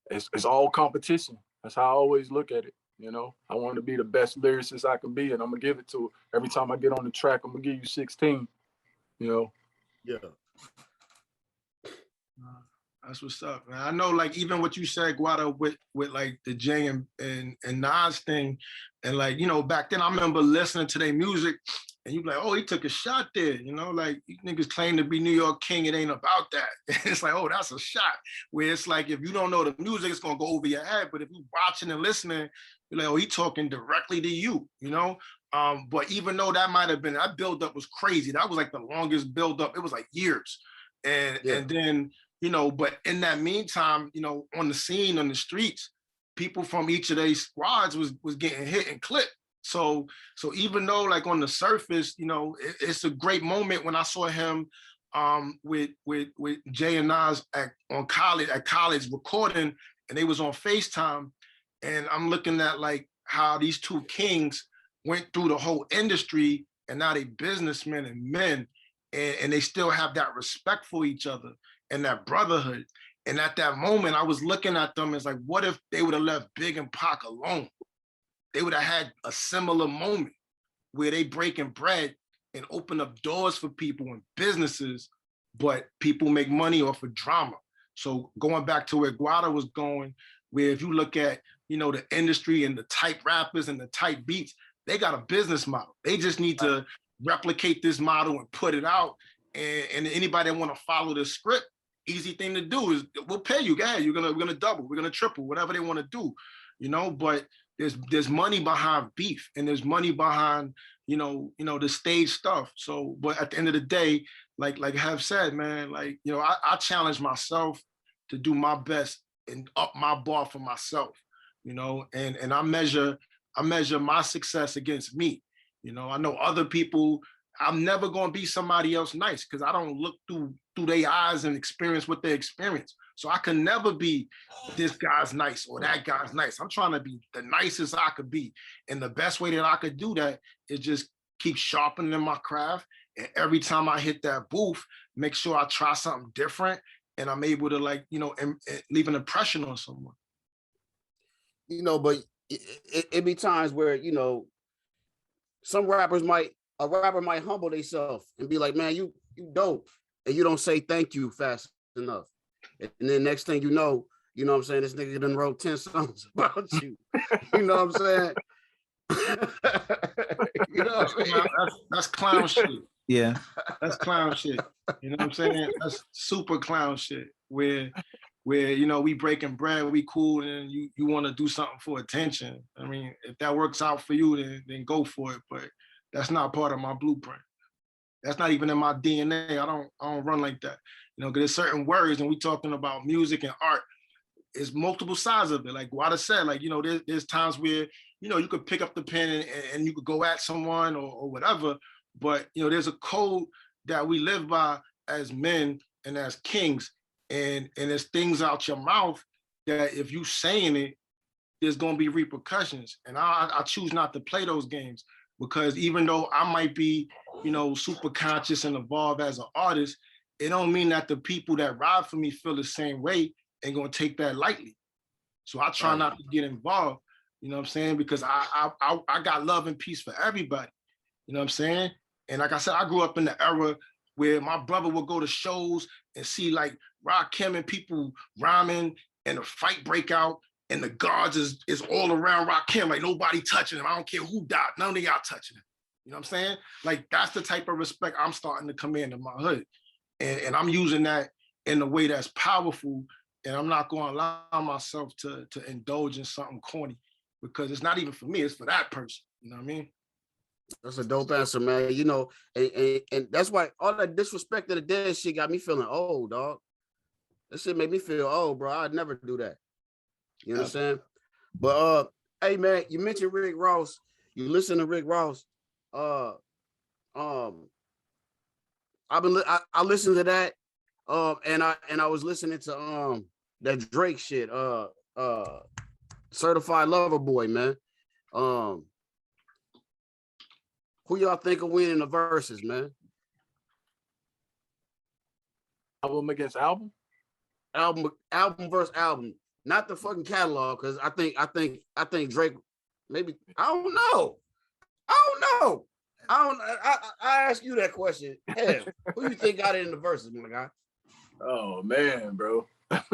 it's all competition. That's how I always look at it. You know, I want to be the best lyricist I can be, and I'm gonna give it to her. Every time I get on the track, I'm gonna give you 16. You know. Yeah. That's what's up, man. I know, like, even what you said, Guada, with like the Jay and Nas thing, and like, you know, back then I remember listening to their music, and you be like, oh, he took a shot there, you know, like you niggas claim to be New York King, it ain't about that. It's like, oh, that's a shot. Where it's like, if you don't know the music, it's gonna go over your head, but if you watching and listening, you're like, oh, he talking directly to you, you know. But even though that might have been, that build up was crazy. That was like the longest build up. It was like years, and then. You know, but in that meantime, you know, on the scene, on the streets, people from each of these squads was getting hit and clipped. So even though, like, on the surface, you know, it's a great moment when I saw him with Jay and Nas at college recording, and they was on FaceTime, and I'm looking at like how these two kings went through the whole industry, and now they businessmen and men, and they still have that respect for each other and that brotherhood. And at that moment, I was looking at them as like, what if they would have left Big and Pac alone? They would have had a similar moment where they breaking bread and open up doors for people and businesses, but people make money off of drama. So going back to where Guada was going, where if you look at, you know, the industry and the type rappers and the type beats, they got a business model. They just need to replicate this model and put it out. And anybody that want to follow the script, easy thing to do is we'll pay you. Go ahead, we're gonna double, we're gonna triple, whatever they want to do, you know. But there's money behind beef, and there's money behind, you know, the stage stuff. So, but at the end of the day, like Hev said, man, like, you know, I challenge myself to do my best and up my bar for myself, you know, and I measure my success against me. You know, I know other people, I'm never gonna be somebody else nice because I don't look through their eyes and experience what they experience. So I can never be this guy's nice or that guy's nice. I'm trying to be the nicest I could be. And the best way that I could do that is just keep sharpening my craft. And every time I hit that booth, make sure I try something different and I'm able to, like, you know, and leave an impression on someone. You know, but it be times where, you know, a rapper might humble themselves and be like, man, you dope. And you don't say thank you fast enough. And then next thing you know what I'm saying, this nigga done wrote 10 songs about you. You know what I'm saying? You know what I mean? That's clown shit. Yeah. That's clown shit. You know what I'm saying? That's super clown shit. Where you know, we breaking bread, we cool, and you want to do something for attention. I mean, if that works out for you, then go for it. But that's not part of my blueprint. That's not even in my DNA. I don't run like that. You know, because there's certain words, and we talking about music and art. It's multiple sides of it. Like Guada said, like, you know, there's times where, you know, you could pick up the pen and you could go at someone or whatever. But, you know, there's a code that we live by as men and as kings. And there's things out your mouth that if you saying it, there's gonna be repercussions. And I choose not to play those games, because even though I might be, you know, super conscious and evolved as an artist, it don't mean that the people that ride for me feel the same way and gonna take that lightly. So I try not to get involved, you know what I'm saying? Because I got love and peace for everybody, you know what I'm saying? And like I said, I grew up in the era where my brother would go to shows and see like Rakim and people rhyming, and a fight break out, and the guards is all around Rakim, like nobody touching him. I don't care who died, none of y'all touching him. You know what I'm saying? Like, that's the type of respect I'm starting to command in my hood. And I'm using that in a way that's powerful, and I'm not gonna allow myself to indulge in something corny, because it's not even for me, it's for that person. You know what I mean? That's a dope answer, man. You know, and that's why all that disrespect to the dead shit got me feeling old, dog. That shit made me feel old, bro. I'd never do that. You know what I'm saying? But hey man, you mentioned Rick Ross. You listen to Rick Ross. I listened to that. And I was listening to that Drake shit. Certified Lover Boy, man. Who y'all think will win in the verses, man? Album against album? Album versus album. Not the fucking catalog, because I think Drake maybe I don't know. I ask you that question. Hell, who you think got it in the verses, my guy? Oh man, bro. That's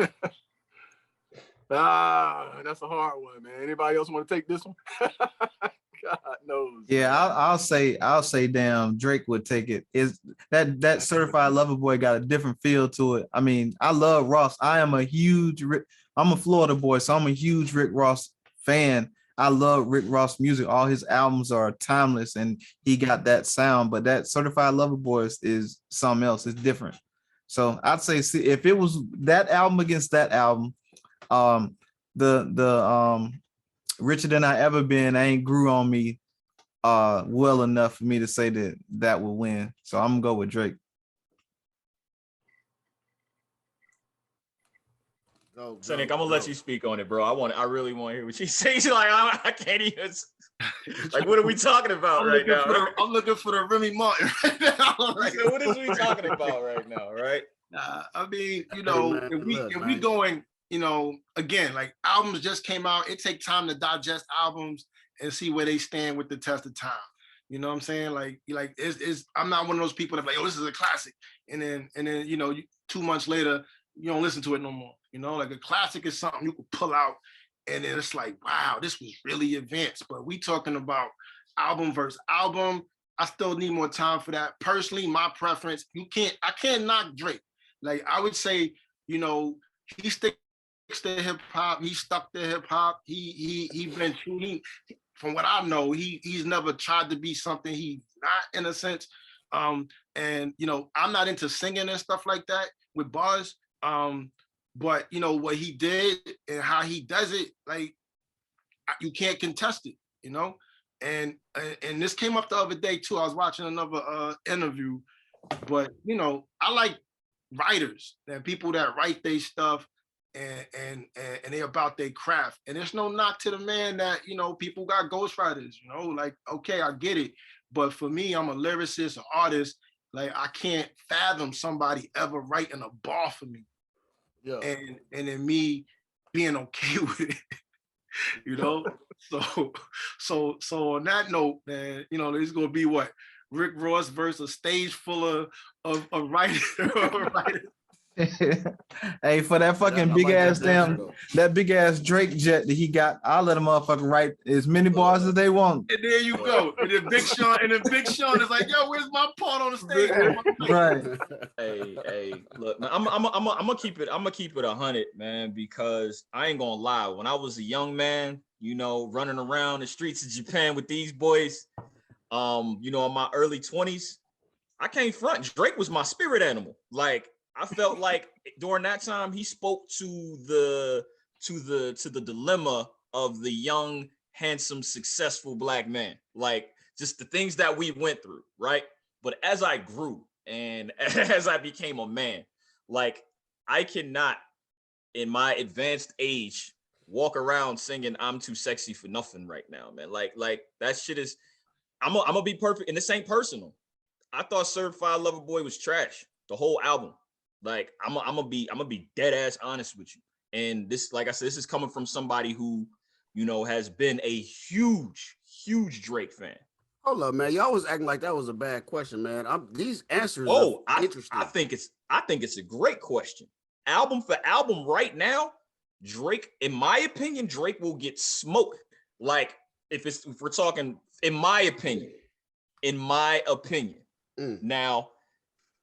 a hard one, man. Anybody else want to take this one? God knows. Yeah, I'll say damn, Drake would take it. Is that Certified Lover Boy got a different feel to it. I mean, I love Ross. I'm a Florida boy, so I'm a huge Rick Ross fan. I love Rick Ross music. All his albums are timeless and he got that sound, but that Certified Lover Boy is something else. It's different. So I'd say, see, if it was that album against that album, the Richer Than I Ever Been ain't grew on me well enough for me to say that will win. So I'm gonna go with Drake. Cinic, I'm gonna let you speak on it, bro. I really want to hear what she says. Like I can't even. Like, what are we talking about right now? I'm looking for the Remy Martin right now. Like, what is we talking about right now, right? I mean, you know, if we going, you know, again, like albums just came out. It takes time to digest albums and see where they stand with the test of time. You know what I'm saying? Like it's I'm not one of those people that like, oh, this is a classic, and then you know, 2 months later you don't listen to it no more. You know, like a classic is something you could pull out, and then it's like, wow, this was really advanced. But we talking about album versus album. I still need more time for that. Personally, my preference, I can't knock Drake. Like I would say, you know, he sticks to hip hop. He stuck to hip hop. He been from what I know, he's never tried to be something he's not, in a sense. And you know, I'm not into singing and stuff like that with bars. But you know what he did and how he does it, like you can't contest it, you know. And this came up the other day too. I was watching another interview, but you know, I like writers and people that write their stuff and they about their craft. And there's no knock to the man that, you know, people got ghostwriters, you know, like, okay, I get it. But for me, I'm a lyricist, an artist. Like I can't fathom somebody ever writing a bar for me. Yeah. And then me being okay with it, you know. So on that note, man, you know, it's gonna be what Rick Ross versus a stage full of writers. Hey, for that fucking big ass that big ass Drake jet that he got, I'll let a motherfucker write as many bars as they want. And there you go. And then Big Sean is like, yo, where's my part on the stage? Right. Hey, look, man, I'm gonna keep it 100, man, because I ain't gonna lie. When I was a young man, you know, running around the streets of Japan with these boys, you know, in my early 20s, I can't front. Drake was my spirit animal. Like, I felt like during that time he spoke to the dilemma of the young, handsome, successful Black man. Like just the things that we went through, right? But as I grew and as I became a man, like I cannot, in my advanced age, walk around singing "I'm too sexy for nothing" right now, man. Like that shit is. I'm gonna be perfect, and this ain't personal. I thought Certified Lover Boy was trash. The whole album. Like I'm gonna be dead ass honest with you. And this, like I said, this is coming from somebody who, you know, has been a huge Drake fan. Hold up, man. Y'all was acting like that was a bad question, man. These answers are interesting. I think it's a great question. Album for album right now, Drake, in my opinion, Drake will get smoked. Like if we're talking, in my opinion. Now,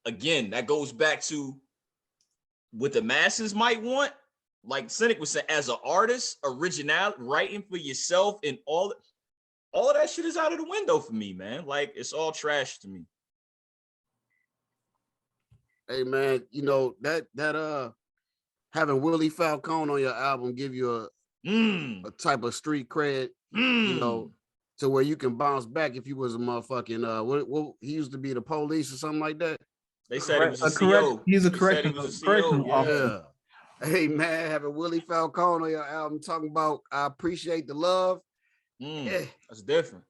again, that goes back to what the masses might want. Like Cinic was saying, as an artist, originality, writing for yourself and all. all of that shit is out of the window for me, man. Like, it's all trash to me. Hey man, you know that having Willie Falcone on your album give you a type of street cred, you know, to where you can bounce back if you was a motherfucking what he used to be the police or something like that. They said he was a correct. CO. He's a They said he correctional was a CO. officer. Yeah. Hey man, having Willie Falcone on your album talking about I appreciate the love. Yeah. That's different.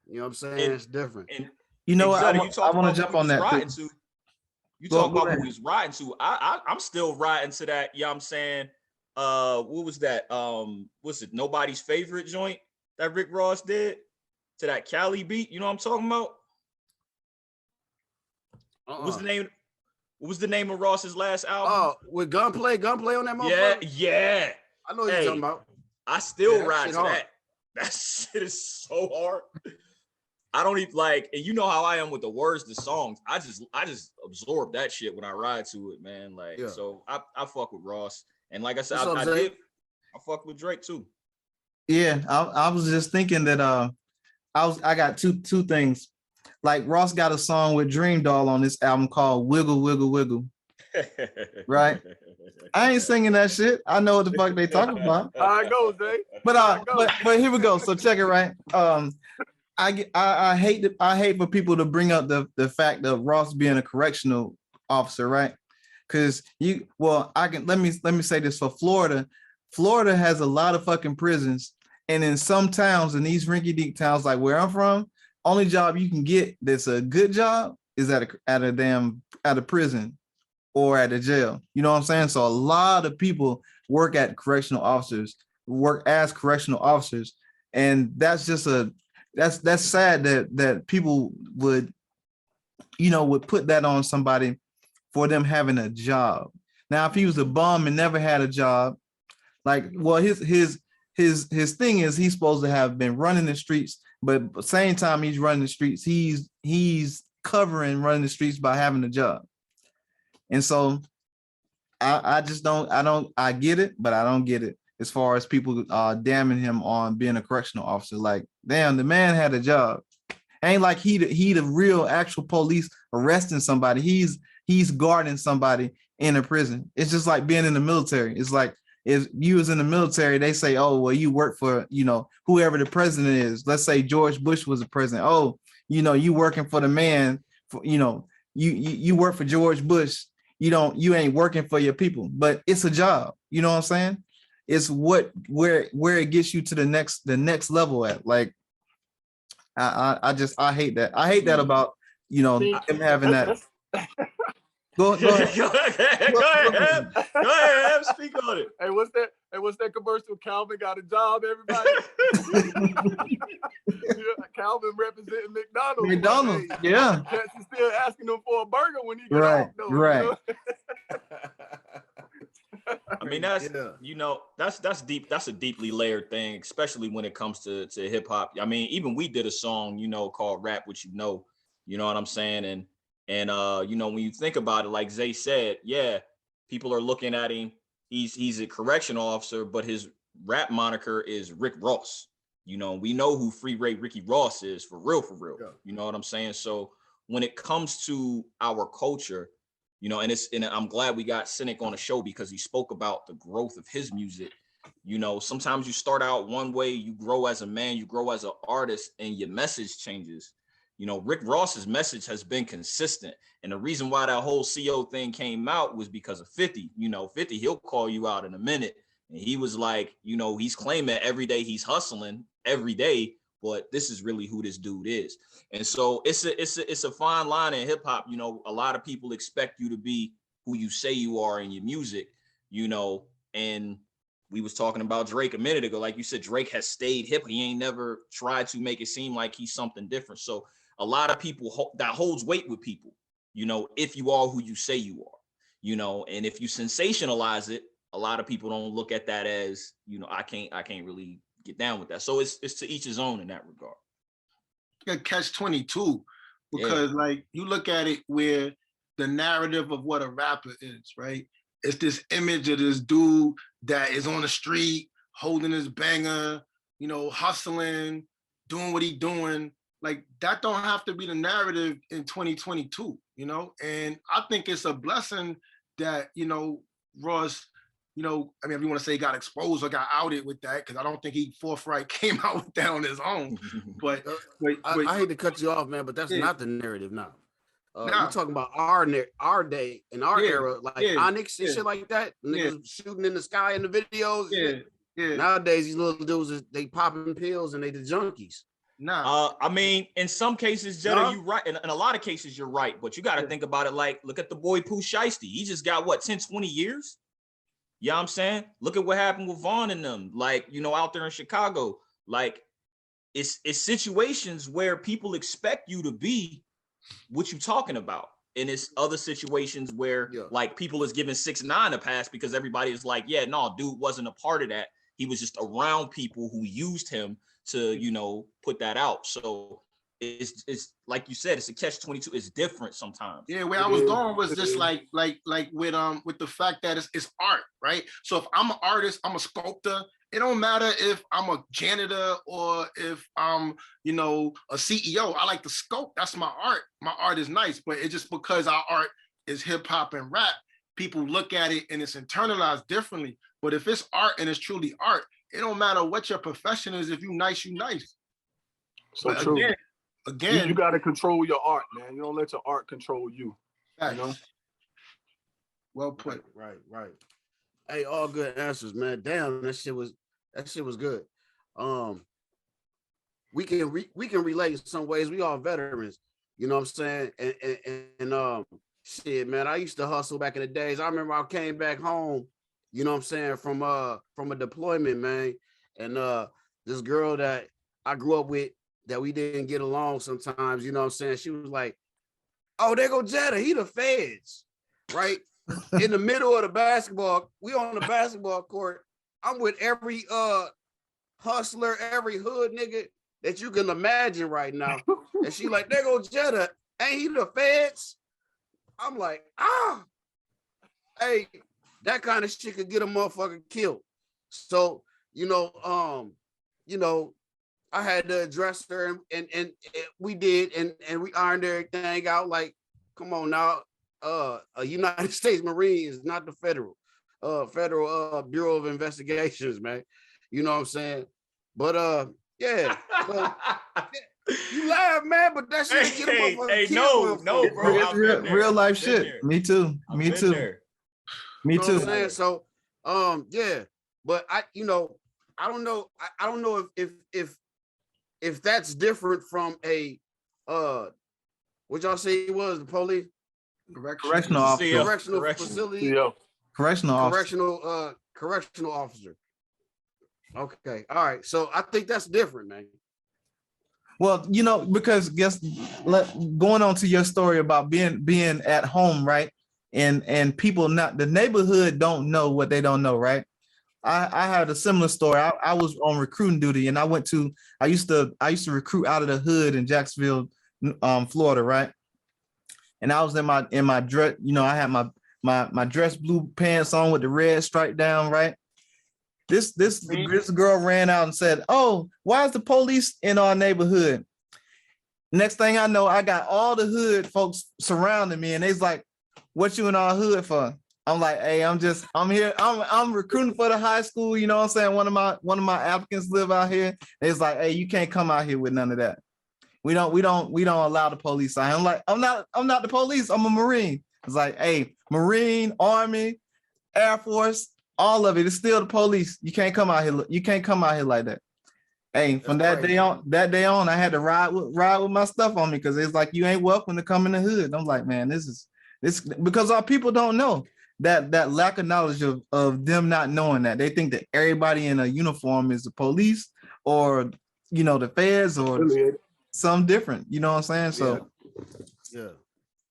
You know what I'm saying? It's different. And You know what? I want want to jump on that. You talk about who he's riding to. I'm still riding to that. You know what I'm saying? What was that? What's it? Nobody's Favorite joint that Rick Ross did to that Cali beat. You know what I'm talking about? What was the name? What was the name of Ross's last album? Oh, with Gunplay on that motherfucker? Yeah. I know what you're talking about. I still ride to that. That shit is so hard. I don't even like, and you know how I am with the words, the songs. I just absorb that shit when I ride to it, man. Like, so I fuck with Ross, and like I said, I fuck with Drake too. Yeah, I was just thinking that I got two things. Like Ross got a song with Dream Doll on this album called Wiggle Wiggle Wiggle. Right? I ain't singing that shit. I know what the fuck they talking about. How it goes, Dave. But here we go. So check it, right? I hate for people to bring up the fact of Ross being a correctional officer, right? Because let me say this for Florida. Florida has a lot of fucking prisons, and in some towns, in these rinky-dink towns like where I'm from, only job you can get that's a good job is at a prison or at a jail. You know what I'm saying? So a lot of people work as correctional officers, and that's just that's sad that people would put that on somebody for them having a job. Now, if he was a bum and never had a job, his thing is he's supposed to have been running the streets, but at the same time he's running the streets, he's covering running the streets by having a job. And so I get it, but I don't get it as far as people damning him on being a correctional officer. Like, damn, the man had a job. Ain't like he the real actual police arresting somebody. He's guarding somebody in a prison. It's just like being in the military. It's like if you was in the military, they say, oh, well, you work for, whoever the president is. Let's say George Bush was the president. Oh, you working for the man, you work for George Bush. You ain't working for your people, but it's a job. You know what I'm saying? It's where it gets you to the next level at. Like, I hate that. I hate that about, him having that. Go ahead. Go ahead. Speak on it. Hey, what's that commercial? Calvin got a job, everybody. Calvin representing McDonald's. McDonald's, yeah. Cats is still asking him for a burger when he get right, off, though, right. I mean, that's deep. That's a deeply layered thing, especially when it comes to hip hop. I mean, even we did a song, called Rap What You Know. You know what I'm saying? And when you think about it, like Zay said, yeah, people are looking at him. He's a correctional officer, but his rap moniker is Rick Ross. We know who Free Ray Ricky Ross is for real. Yeah. You know what I'm saying? So when it comes to our culture, and I'm glad we got Cinic on the show because he spoke about the growth of his music. Sometimes you start out one way, you grow as a man, you grow as an artist, and your message changes. Rick Ross's message has been consistent. And the reason why that whole CO thing came out was because of 50. 50, he'll call you out in a minute. And he was like, he's claiming every day he's hustling every day, but this is really who this dude is. And so it's a fine line in hip hop. A lot of people expect you to be who you say you are in your music, and we was talking about Drake a minute ago. Like you said, Drake has stayed hip. He ain't never tried to make it seem like he's something different. So a lot of people that holds weight with people, if you are who you say you are, and if you sensationalize it, a lot of people don't look at that as, I can't really get down with that. So it's to each his own in that regard. Catch 22, because like you look at it where the narrative of what a rapper is, right? It's this image of this dude that is on the street holding his banger, hustling, doing what he doing. Like that don't have to be the narrative in 2022, you know? And I think it's a blessing that, you know, Ross, you know, I mean, if you want to say he got exposed or got outed with that, because I don't think he forthright came out with that on his own. But I hate to cut you off, man, but that's not the narrative now. Nah. You're talking about our day and our era, like Onyx and shit like that. Niggas shooting in the sky in the videos. Yeah. Nowadays, these little dudes, they popping pills and they the junkies. Nah. I mean, in some cases, Jetta, you're right. In a lot of cases, you're right. But you got to think about it like, look at the boy Pooh Shiesty. He just got, what, 10, 20 years? You know what I'm saying? Look at what happened with Vaughn and them. Like, you know, out there in Chicago. Like, it's situations where people expect you to be what you talking about. And it's other situations where, like, people is giving 6ix9ine a pass because everybody is like, yeah, no, dude wasn't a part of that. He was just around people who used him to, you know, put that out. So it's like you said, it's a catch-22. It's different sometimes. Yeah, where I was going was just like with the fact that it's art, right? So if I'm an artist, I'm a sculptor. It don't matter if I'm a janitor or if I'm, you know, a CEO. I like to sculpt. That's my art. My art is nice, but it's just because our art is hip hop and rap, people look at it and it's internalized differently. But if it's art and it's truly art, it don't matter what your profession is. If you nice, you nice. So but true. Again, you got to control your art, man. You don't let your art control you. You know? Well put. Right. Hey, all good answers, man. Damn, that shit was good. We can relate in some ways. We all veterans, you know what I'm saying? And shit, man, I used to hustle back in the days. I remember I came back home, you know what I'm saying, from a deployment, man. And this girl that I grew up with that we didn't get along sometimes, you know what I'm saying? She was like, oh, there go Jetta, he the feds, right? In the middle of the basketball, we on the basketball court. I'm with every hustler, every hood nigga that you can imagine right now. And she like, there go Jetta, ain't he the feds? I'm like, hey, that kind of shit could get a motherfucker killed. So, you know, I had to address her and we did, and we ironed everything out. Like, come on now, a United States Marine is not the federal Bureau of Investigations, man. You know what I'm saying? But yeah. So, you laugh, man, but that shit get a motherfucker killed. No, bro. Real life shit. There. Me too. Me too. There. Me you know too. What I'm saying? So, yeah. But I don't know if that's different from a what y'all say it was, the police? Correctional officer. Correctional facility. Correctional officer. Okay. All right. So I think that's different, man. Well, you know, because going on to your story about being at home, right? And people the neighborhood don't know what they don't know, right? I had a similar story. I was on recruiting duty, and I used to recruit out of the hood in Jacksonville, Florida, right? And I was in my dress, you know, I had my dress blue pants on with the red stripe down, right? This girl ran out and said, "Oh, why is the police in our neighborhood?" Next thing I know, I got all the hood folks surrounding me, and they's like, "What you in our hood for?" I'm like, "Hey, I'm here. I'm recruiting for the high school. You know what I'm saying? One of my applicants live out here." It's like, "Hey, you can't come out here with none of that. We don't allow the police out." I'm like, I'm not the police. I'm a Marine. It's like, "Hey, Marine, Army, Air Force, all of it is still the police. You can't come out here. You can't come out here like that." Hey, from that day on, I had to ride with my stuff on me because it's like, you ain't welcome to come in the hood. I'm like, man, this because our people don't know that lack of knowledge of them not knowing that. They think that everybody in a uniform is the police or, you know, the feds or something different. You know what I'm saying? So yeah.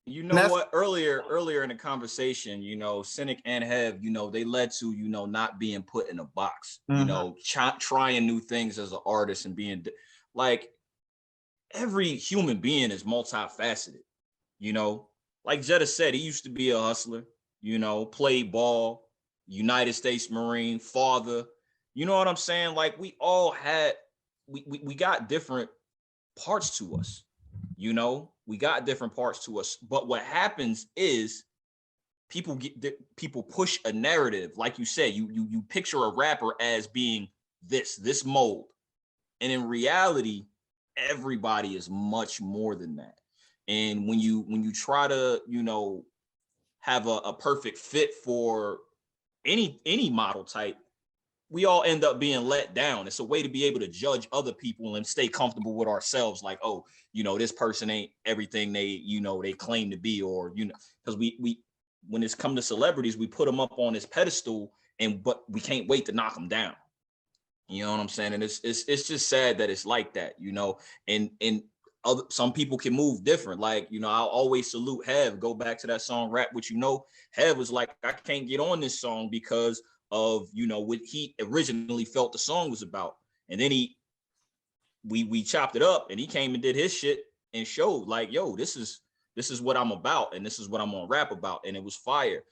You know what? Earlier in the conversation, you know, Cinic and Hev, you know, they led to, you know, not being put in a box, you know, trying new things as an artist and being like, every human being is multifaceted, you know, like Jetta said, he used to be a hustler, you know, played ball, United States Marine, father, you know what I'm saying? Like, we all had we got different parts to us, you know, we got different parts to us. But what happens is people push a narrative. Like you said, you picture a rapper as being this mold. And in reality, everybody is much more than that. And when you try to, you know, have a perfect fit for any model type, we all end up being let down. It's a way to be able to judge other people and stay comfortable with ourselves. Like, oh, you know, this person ain't everything they, you know, they claim to be, or, you know, because we when it's come to celebrities, we put them up on this pedestal, but we can't wait to knock them down. You know what I'm saying? And it's just sad that it's like that, you know, and some people can move different. Like, you know, I'll always salute Hev. Go back to that song, Rap What You Know. Hev was like, I can't get on this song because of, you know, what he originally felt the song was about. And then we chopped it up, and he came and did his shit and showed like, yo, this is what I'm about, and this is what I'm gonna rap about. And it was fire,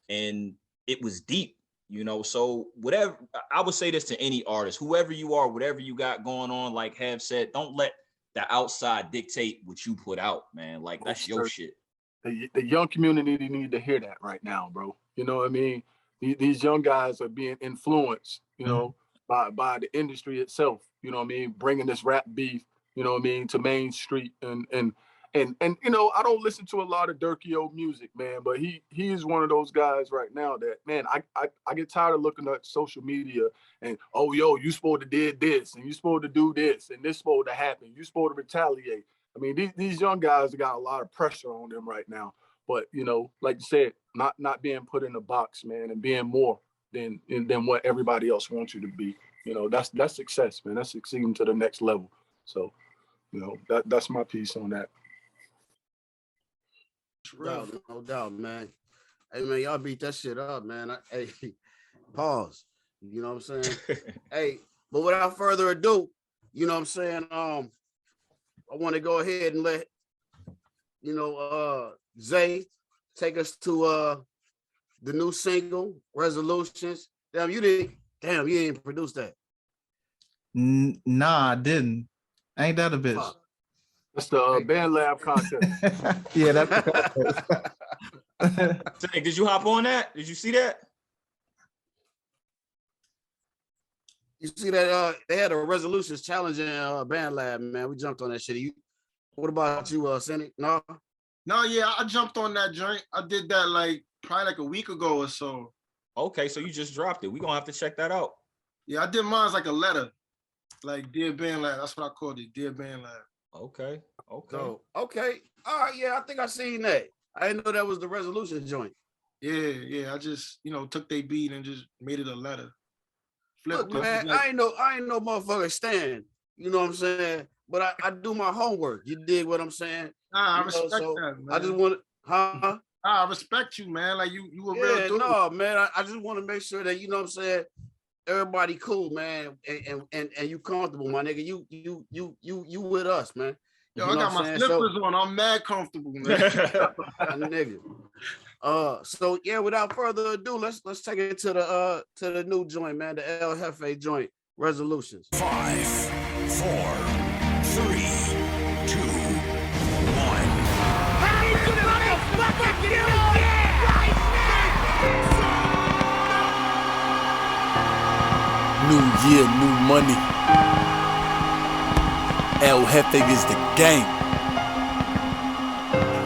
and it was deep, you know. So whatever, I would say this to any artist, whoever you are, whatever you got going on, like Hev said, don't let the outside dictate what you put out, man. Like, that's your shit. The young community need to hear that right now, bro. You know what I mean? These young guys are being influenced, you know, by the industry itself. You know what I mean? Bringing this rap beef, you know what I mean, to Main Street, and you know, I don't listen to a lot of Durkee old music, man, but he is one of those guys right now that, man, I get tired of looking at social media and, oh, yo, you supposed to did this, and you supposed to do this, and this supposed to happen, you supposed to retaliate. I mean, these young guys got a lot of pressure on them right now. But, you know, like you said, not being put in a box, man, and being more than what everybody else wants you to be. You know, that's success, man. That's succeeding to the next level. So, you know, that's my piece on that. No doubt, man. Hey, man, y'all beat that shit up, man. Hey, pause. You know what I'm saying? Hey, but without further ado, you know what I'm saying? I want to go ahead and let, you know, Zay take us to the new single, Resolutions. Damn, you didn't produce that. Nah, I didn't. Ain't that a bitch? That's the Band Lab contest. Yeah, that's the contest. Did you hop on that? Did you see that? You see that they had a Resolutions challenge in Band Lab, man. We jumped on that shit. What about you, Cinic? No, yeah, I jumped on that joint. I did that probably like a week ago or so. Okay, so you just dropped it. We're gonna have to check that out. Yeah, I did mine like a letter, like Dear Band Lab. That's what I called it, Dear Band Lab. Okay. So, okay. All right, yeah, I think I seen that. I didn't know that was the Resolution joint. Yeah. I just, you know, took their beat and just made it a letter. Look, man, I ain't no motherfucker stand. You know what I'm saying? But I do my homework. You dig what I'm saying? Nah, I respect that, man. I just want to, I respect you, man. Like you a real dude. No, man. I just want to make sure that, you know what I'm saying, everybody cool, man, and you comfortable, my nigga. You with us, man. Yo, I got my slippers on. I'm mad comfortable, man. Nigga. So yeah, without further ado, let's take it to the new joint, man, the El Hjefe joint, Resolutions. 5, 4, 3, 2, 1. New year, new money. El Hjefe is the game.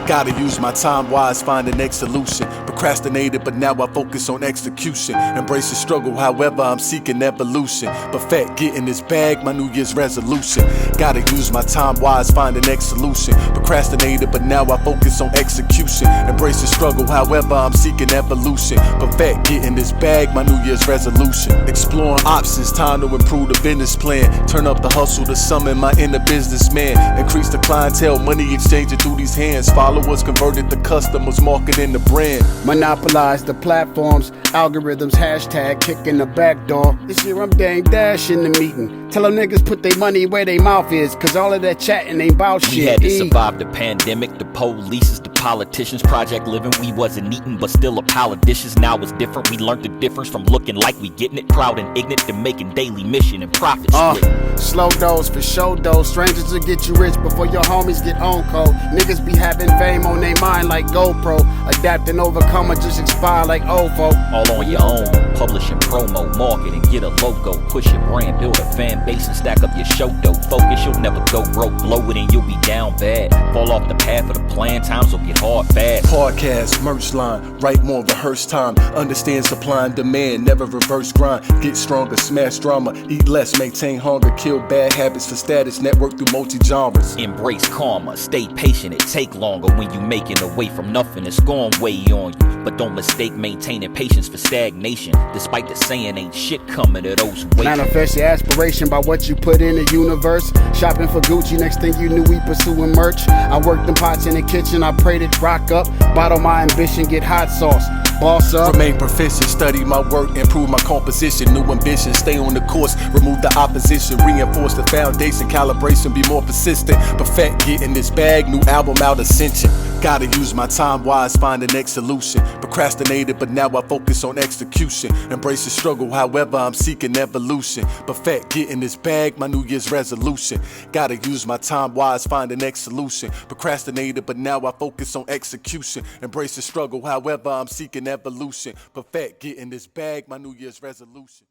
Gotta use my time wise, find the next solution. Procrastinated, but now I focus on execution. Embrace the struggle, however, I'm seeking evolution. Perfect getting this bag, my New Year's resolution. Gotta use my time wise, find the next solution. Procrastinated, but now I focus on execution. Embrace the struggle, however, I'm seeking evolution. Perfect getting this bag, my New Year's resolution. Exploring options, time to improve the business plan. Turn up the hustle to summon my inner businessman. Increase the clientele, money exchanging through these hands. Followers converted to customers, marketing the brand. Monopolize the platforms, algorithms, hashtag kicking the back door. This year I'm dang dash in the meeting. Tell them niggas put their money where their mouth is, cause all of that chatting ain't about shit. We had to survive the pandemic, the police is the politicians, project living, we wasn't eating, but still a pile of dishes. Now it's different, we learned the difference from looking like we getting it, proud and ignorant to making daily mission and profit split. Slow dose for show dose, strangers will get you rich before your homies get on code. Niggas be having fame on their mind like GoPro, adapt and overcome or just expire like OFO. All on your own, publishing, promo, marketing, get a logo, push your brand, build a fan base and stack up your show dough. Focus, you'll never go broke, blow it and you'll be down bad. Fall off the path of the plan, times will get hard fast. Podcast, merch line, write more, rehearse time. Understand supply and demand, never reverse grind. Get stronger, smash drama, eat less, maintain hunger, kill bad habits for status, network through multi-genres. Embrace karma, stay patient, it take longer when you making away from nothing, it's gon' weigh on you. But don't mistake maintaining patience for stagnation. Despite the saying, ain't shit coming to those who wait. Manifest your aspiration by what you put in the universe. Shopping for Gucci, next thing you knew we pursuing merch. I worked them pots in the kitchen, I prayed it rock up. Bottle my ambition, get hot sauce. Boss up. Remain proficient, study my work, improve my composition. New ambition, stay on the course, remove the opposition. Reinforce the foundation, calibration, be more persistent. Perfect, getting this bag, new album out ascension. Gotta use my time wise, find the next solution. Procrastinated, but now I focus on execution. Embrace the struggle, however I'm seeking evolution. Perfect, getting this bag, my New Year's resolution. Gotta use my time wise, find the next solution. Procrastinated, but now I focus on execution. Embrace the struggle, however I'm seeking evolution. Perfect, getting this bag, my New Year's resolution.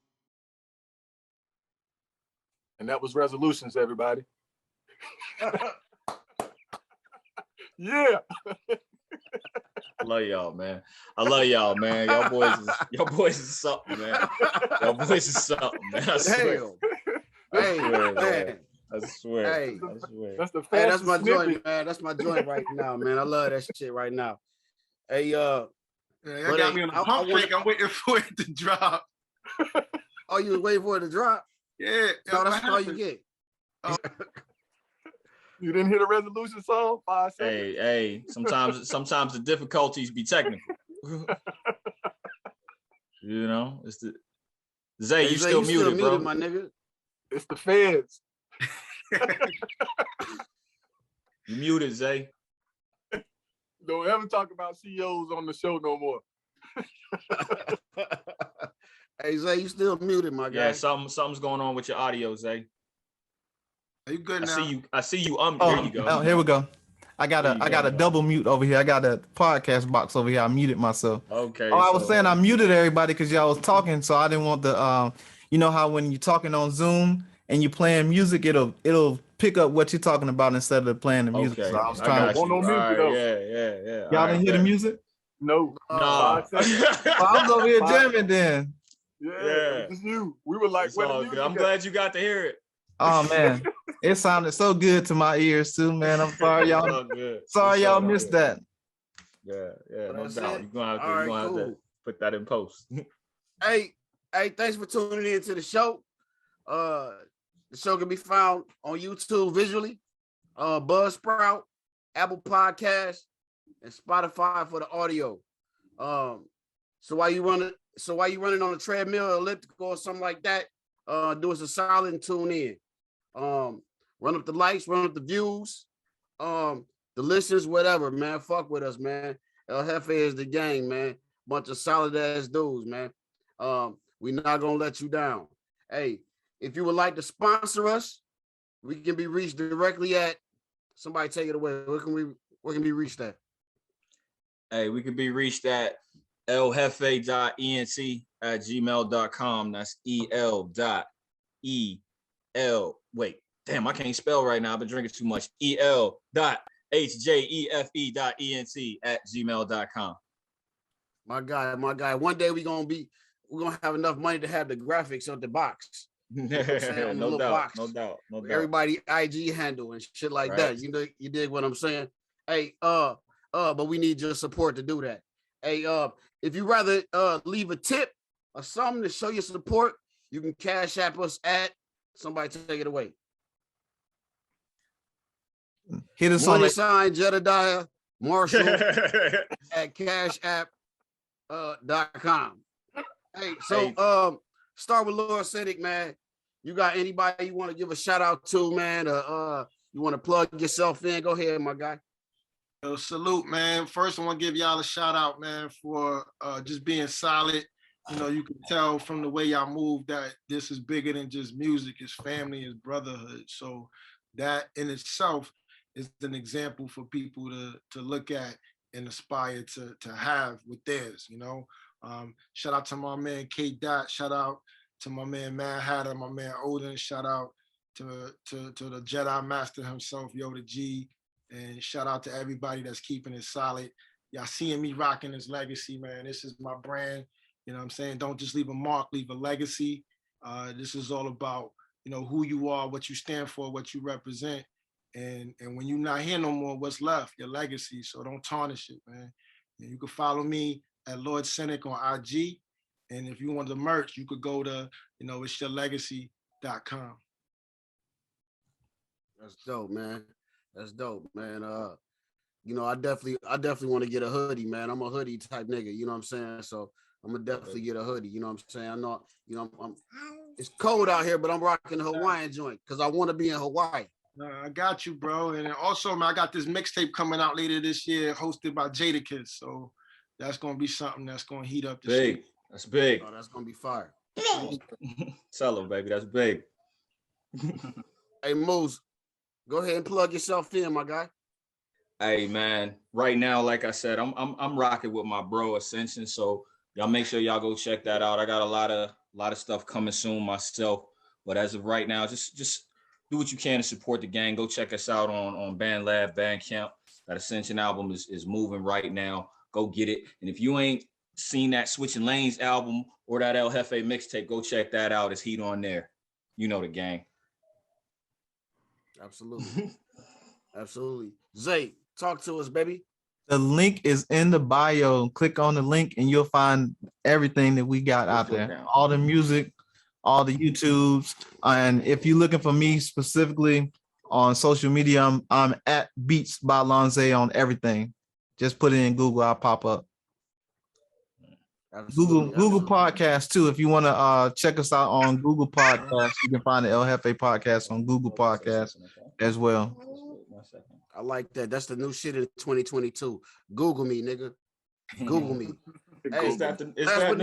And that was resolutions, everybody. Yeah. I love y'all, man. I love y'all, man. Y'all boys is something, man. Y'all boys is something, man. I swear. Hey, man. man. I swear. Hey, I swear. That's the hey, that's my fastest joint, snippet. man. That's my joint right now, man. I love that shit right now. Hey, Yeah, that got me on the pump fake. I'm waiting for it to drop. Oh, you was waiting for it to drop? Yeah. No, that's all you get. You didn't hear the resolution song? 5 seconds. Hey, sometimes the difficulties be technical. You know, it's the Zay, Hey, you Zay, still muted, bro. my nigga. It's the feds. You muted, Zay. Don't ever talk about CEOs on the show no more. Hey, Zay, you still muted, my guy. Yeah, something's going on with your audio, Zay. Are you good now? I see you. There you go. Oh, here we go. I got a double mute over here. I got a podcast box over here. I muted myself. Okay. I was saying I muted everybody because y'all was talking, so I didn't want the you know how when you're talking on Zoom and you're playing music, it'll pick up what you're talking about instead of playing the music. Okay. So I was trying to. Want no music, though. Yeah. Y'all didn't hear the music? No. No. 5 seconds. I was over here jamming then. Yeah. It's you. We were like, It's where the all music good. I'm at? glad you got to hear it. Oh man, it sounded so good to my ears too, man. I'm sorry It's all y'all. good. Sorry It's y'all all missed good. that. Yeah, no That's doubt. it? You're gonna have to put that in post. Hey, thanks for tuning in to the show. The show can be found on YouTube visually, Buzzsprout, Apple Podcasts, and Spotify for the audio. So while you running on a treadmill, elliptical, or something like that, do us a solid and tune in. Run up the likes, run up the views, the listens, whatever, man. Fuck with us, man. El Hjefe is the gang, man. Bunch of solid ass dudes, man. We not gonna let you down. Hey, if you would like to sponsor us, we can be reached directly at somebody. Take it away. Where can be reached at? Hey, we can be reached at eljefe.ent@gmail.com. That's el.el. Wait, damn, I can't spell right now. I've been drinking too much. el.hjefE.ent@gmail.com. My guy. One day we're gonna have enough money to have the graphics on the box. No doubt. Everybody IG handle and shit like that. You know, you dig what I'm saying? Hey, but we need your support to do that. Hey, if you rather leave a tip or something to show your support, you can cash app us at somebody. Take it away. Hit us Money on sign Jedediah Marshall at cashapp.com. Hey, so start with Lord Cinic, man. You got anybody you want to give a shout out to, man? You want to plug yourself in? Go ahead, my guy. Yo, salute, man. First, I want to give y'all a shout out, man, for just being solid. You know, you can tell from the way y'all move that this is bigger than just music. It's family, it's brotherhood. So that in itself is an example for people to look at and aspire to have with theirs, you know. Shout out to my man K Dot. Shout out to my man Mad Hatter, my man Odin. Shout out to the Jedi Master himself, Yoda G. And shout out to everybody that's keeping it solid. Y'all seeing me rocking this legacy, man. This is my brand. You know what I'm saying? Don't just leave a mark, leave a legacy. This is all about, you know, who you are, what you stand for, what you represent. And when you're not here no more, what's left? Your legacy. So don't tarnish it, man. And you can follow me at Lord Cinic on IG. And if you want the merch, you could go to, you know, it's yourlegacy.com. That's dope, man. That's dope, man. You know, I definitely want to get a hoodie, man. I'm a hoodie type nigga, you know what I'm saying? So I'm gonna definitely get a hoodie, you know what I'm saying? I know, you know, it's cold out here, but I'm rocking the Hawaiian joint because I want to be in Hawaii. I got you, bro. And also, man, I got this mixtape coming out later this year, hosted by Jadakiss. So that's gonna be something that's gonna heat up the Big. shit. That's big. Oh, that's gonna be fire. Tell him, baby. That's big. Hey, Moose, go ahead and plug yourself in, my guy. Hey, man. Right now, like I said, I'm rocking with my bro Ascension. So y'all make sure y'all go check that out. I got a lot of stuff coming soon myself. But as of right now, just do what you can to support the gang. Go check us out on BandLab, Bandcamp. That Ascension album is moving right now. Go get it. And if you ain't seen that Switching Lanes album or that El Hjefe mixtape, go check that out. It's heat on there. You know the gang. Absolutely. Absolutely. Zay, talk to us, baby. The link is in the bio. Click on the link and you'll find everything that we got out there. All the music, all the YouTubes. And if you're looking for me specifically on social media, I'm at Beats by Lonze on everything. Just put it in Google, I'll pop up. Absolutely. Google Podcast too. If you want to check us out on Google Podcast, you can find the El Hjefe Podcast on Google Podcast as well. I like that. That's the new shit in 2022. Google me, nigga. Google me. Hey, last but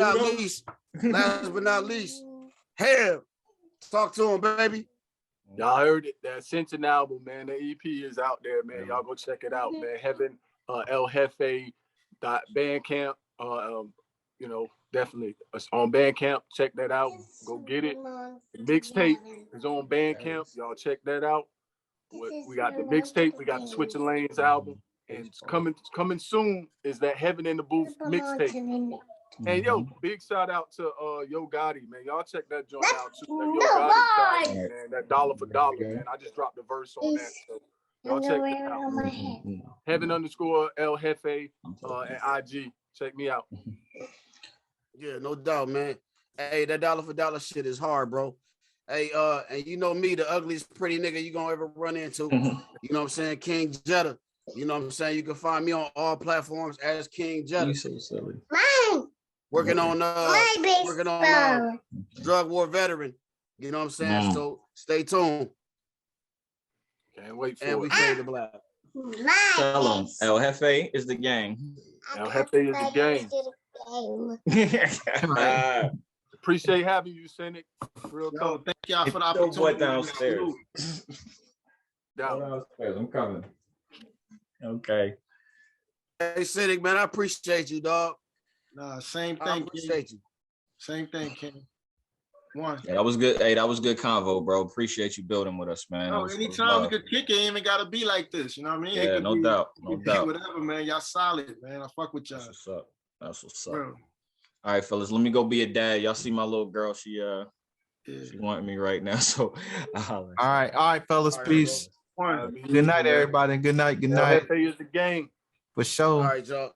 not least, hell, talk to him, baby. Y'all heard it. That Ascension album, man. The EP is out there, man. Y'all go check it out, man. Heaven, El Hjefe .bandcamp. You know, definitely it's on Bandcamp. Check that out. Go get it. The mixtape is on Bandcamp. Y'all check that out. We got the mixtape. We got the Switching Lanes album, and it's coming soon is that Heaven in the Booth mixtape. And yo, big shout out to Yo Gotti, man. Y'all check that joint out too. That Yo Gotti side, man. That dollar for dollar, man. I just dropped the verse on that. So y'all check that out. Heaven _ El Hjefe and IG. Check me out. Yeah, no doubt, man. Hey, that dollar for dollar shit is hard, bro. Hey, and you know me, the ugliest pretty nigga you gonna ever run into. You know what I'm saying? King Jetta. You know what I'm saying? You can find me on all platforms as King Jetta. You so silly. Working on drug war veteran. You know what I'm saying? So stay tuned. Can't wait for and it. we fade the black. Tell them El Hjefe is the gang. El Hjefe is the gang. Appreciate having you, Cinic. Real talk. Thank y'all for the opportunity. Boy downstairs. Downstairs. I'm coming. Okay. Hey, Cinic, man, I appreciate you, dog. Nah, same thing. I appreciate you. Same thing, King. One. Yeah, that was good. Hey, that was good convo, bro. Appreciate you building with us, man. No, anytime we could kick it, ain't even gotta be like this. You know what I mean? Yeah, no doubt. No doubt. Whatever, man. Y'all solid, man. I fuck with y'all. That's what's up. That's what's up. Bro. All right, fellas, let me go be a dad. Y'all see my little girl? She wanting me right now. So all right, fellas. Peace. One. Good night, everybody. Good night. El Hjefe is the gang. For sure. All right, y'all.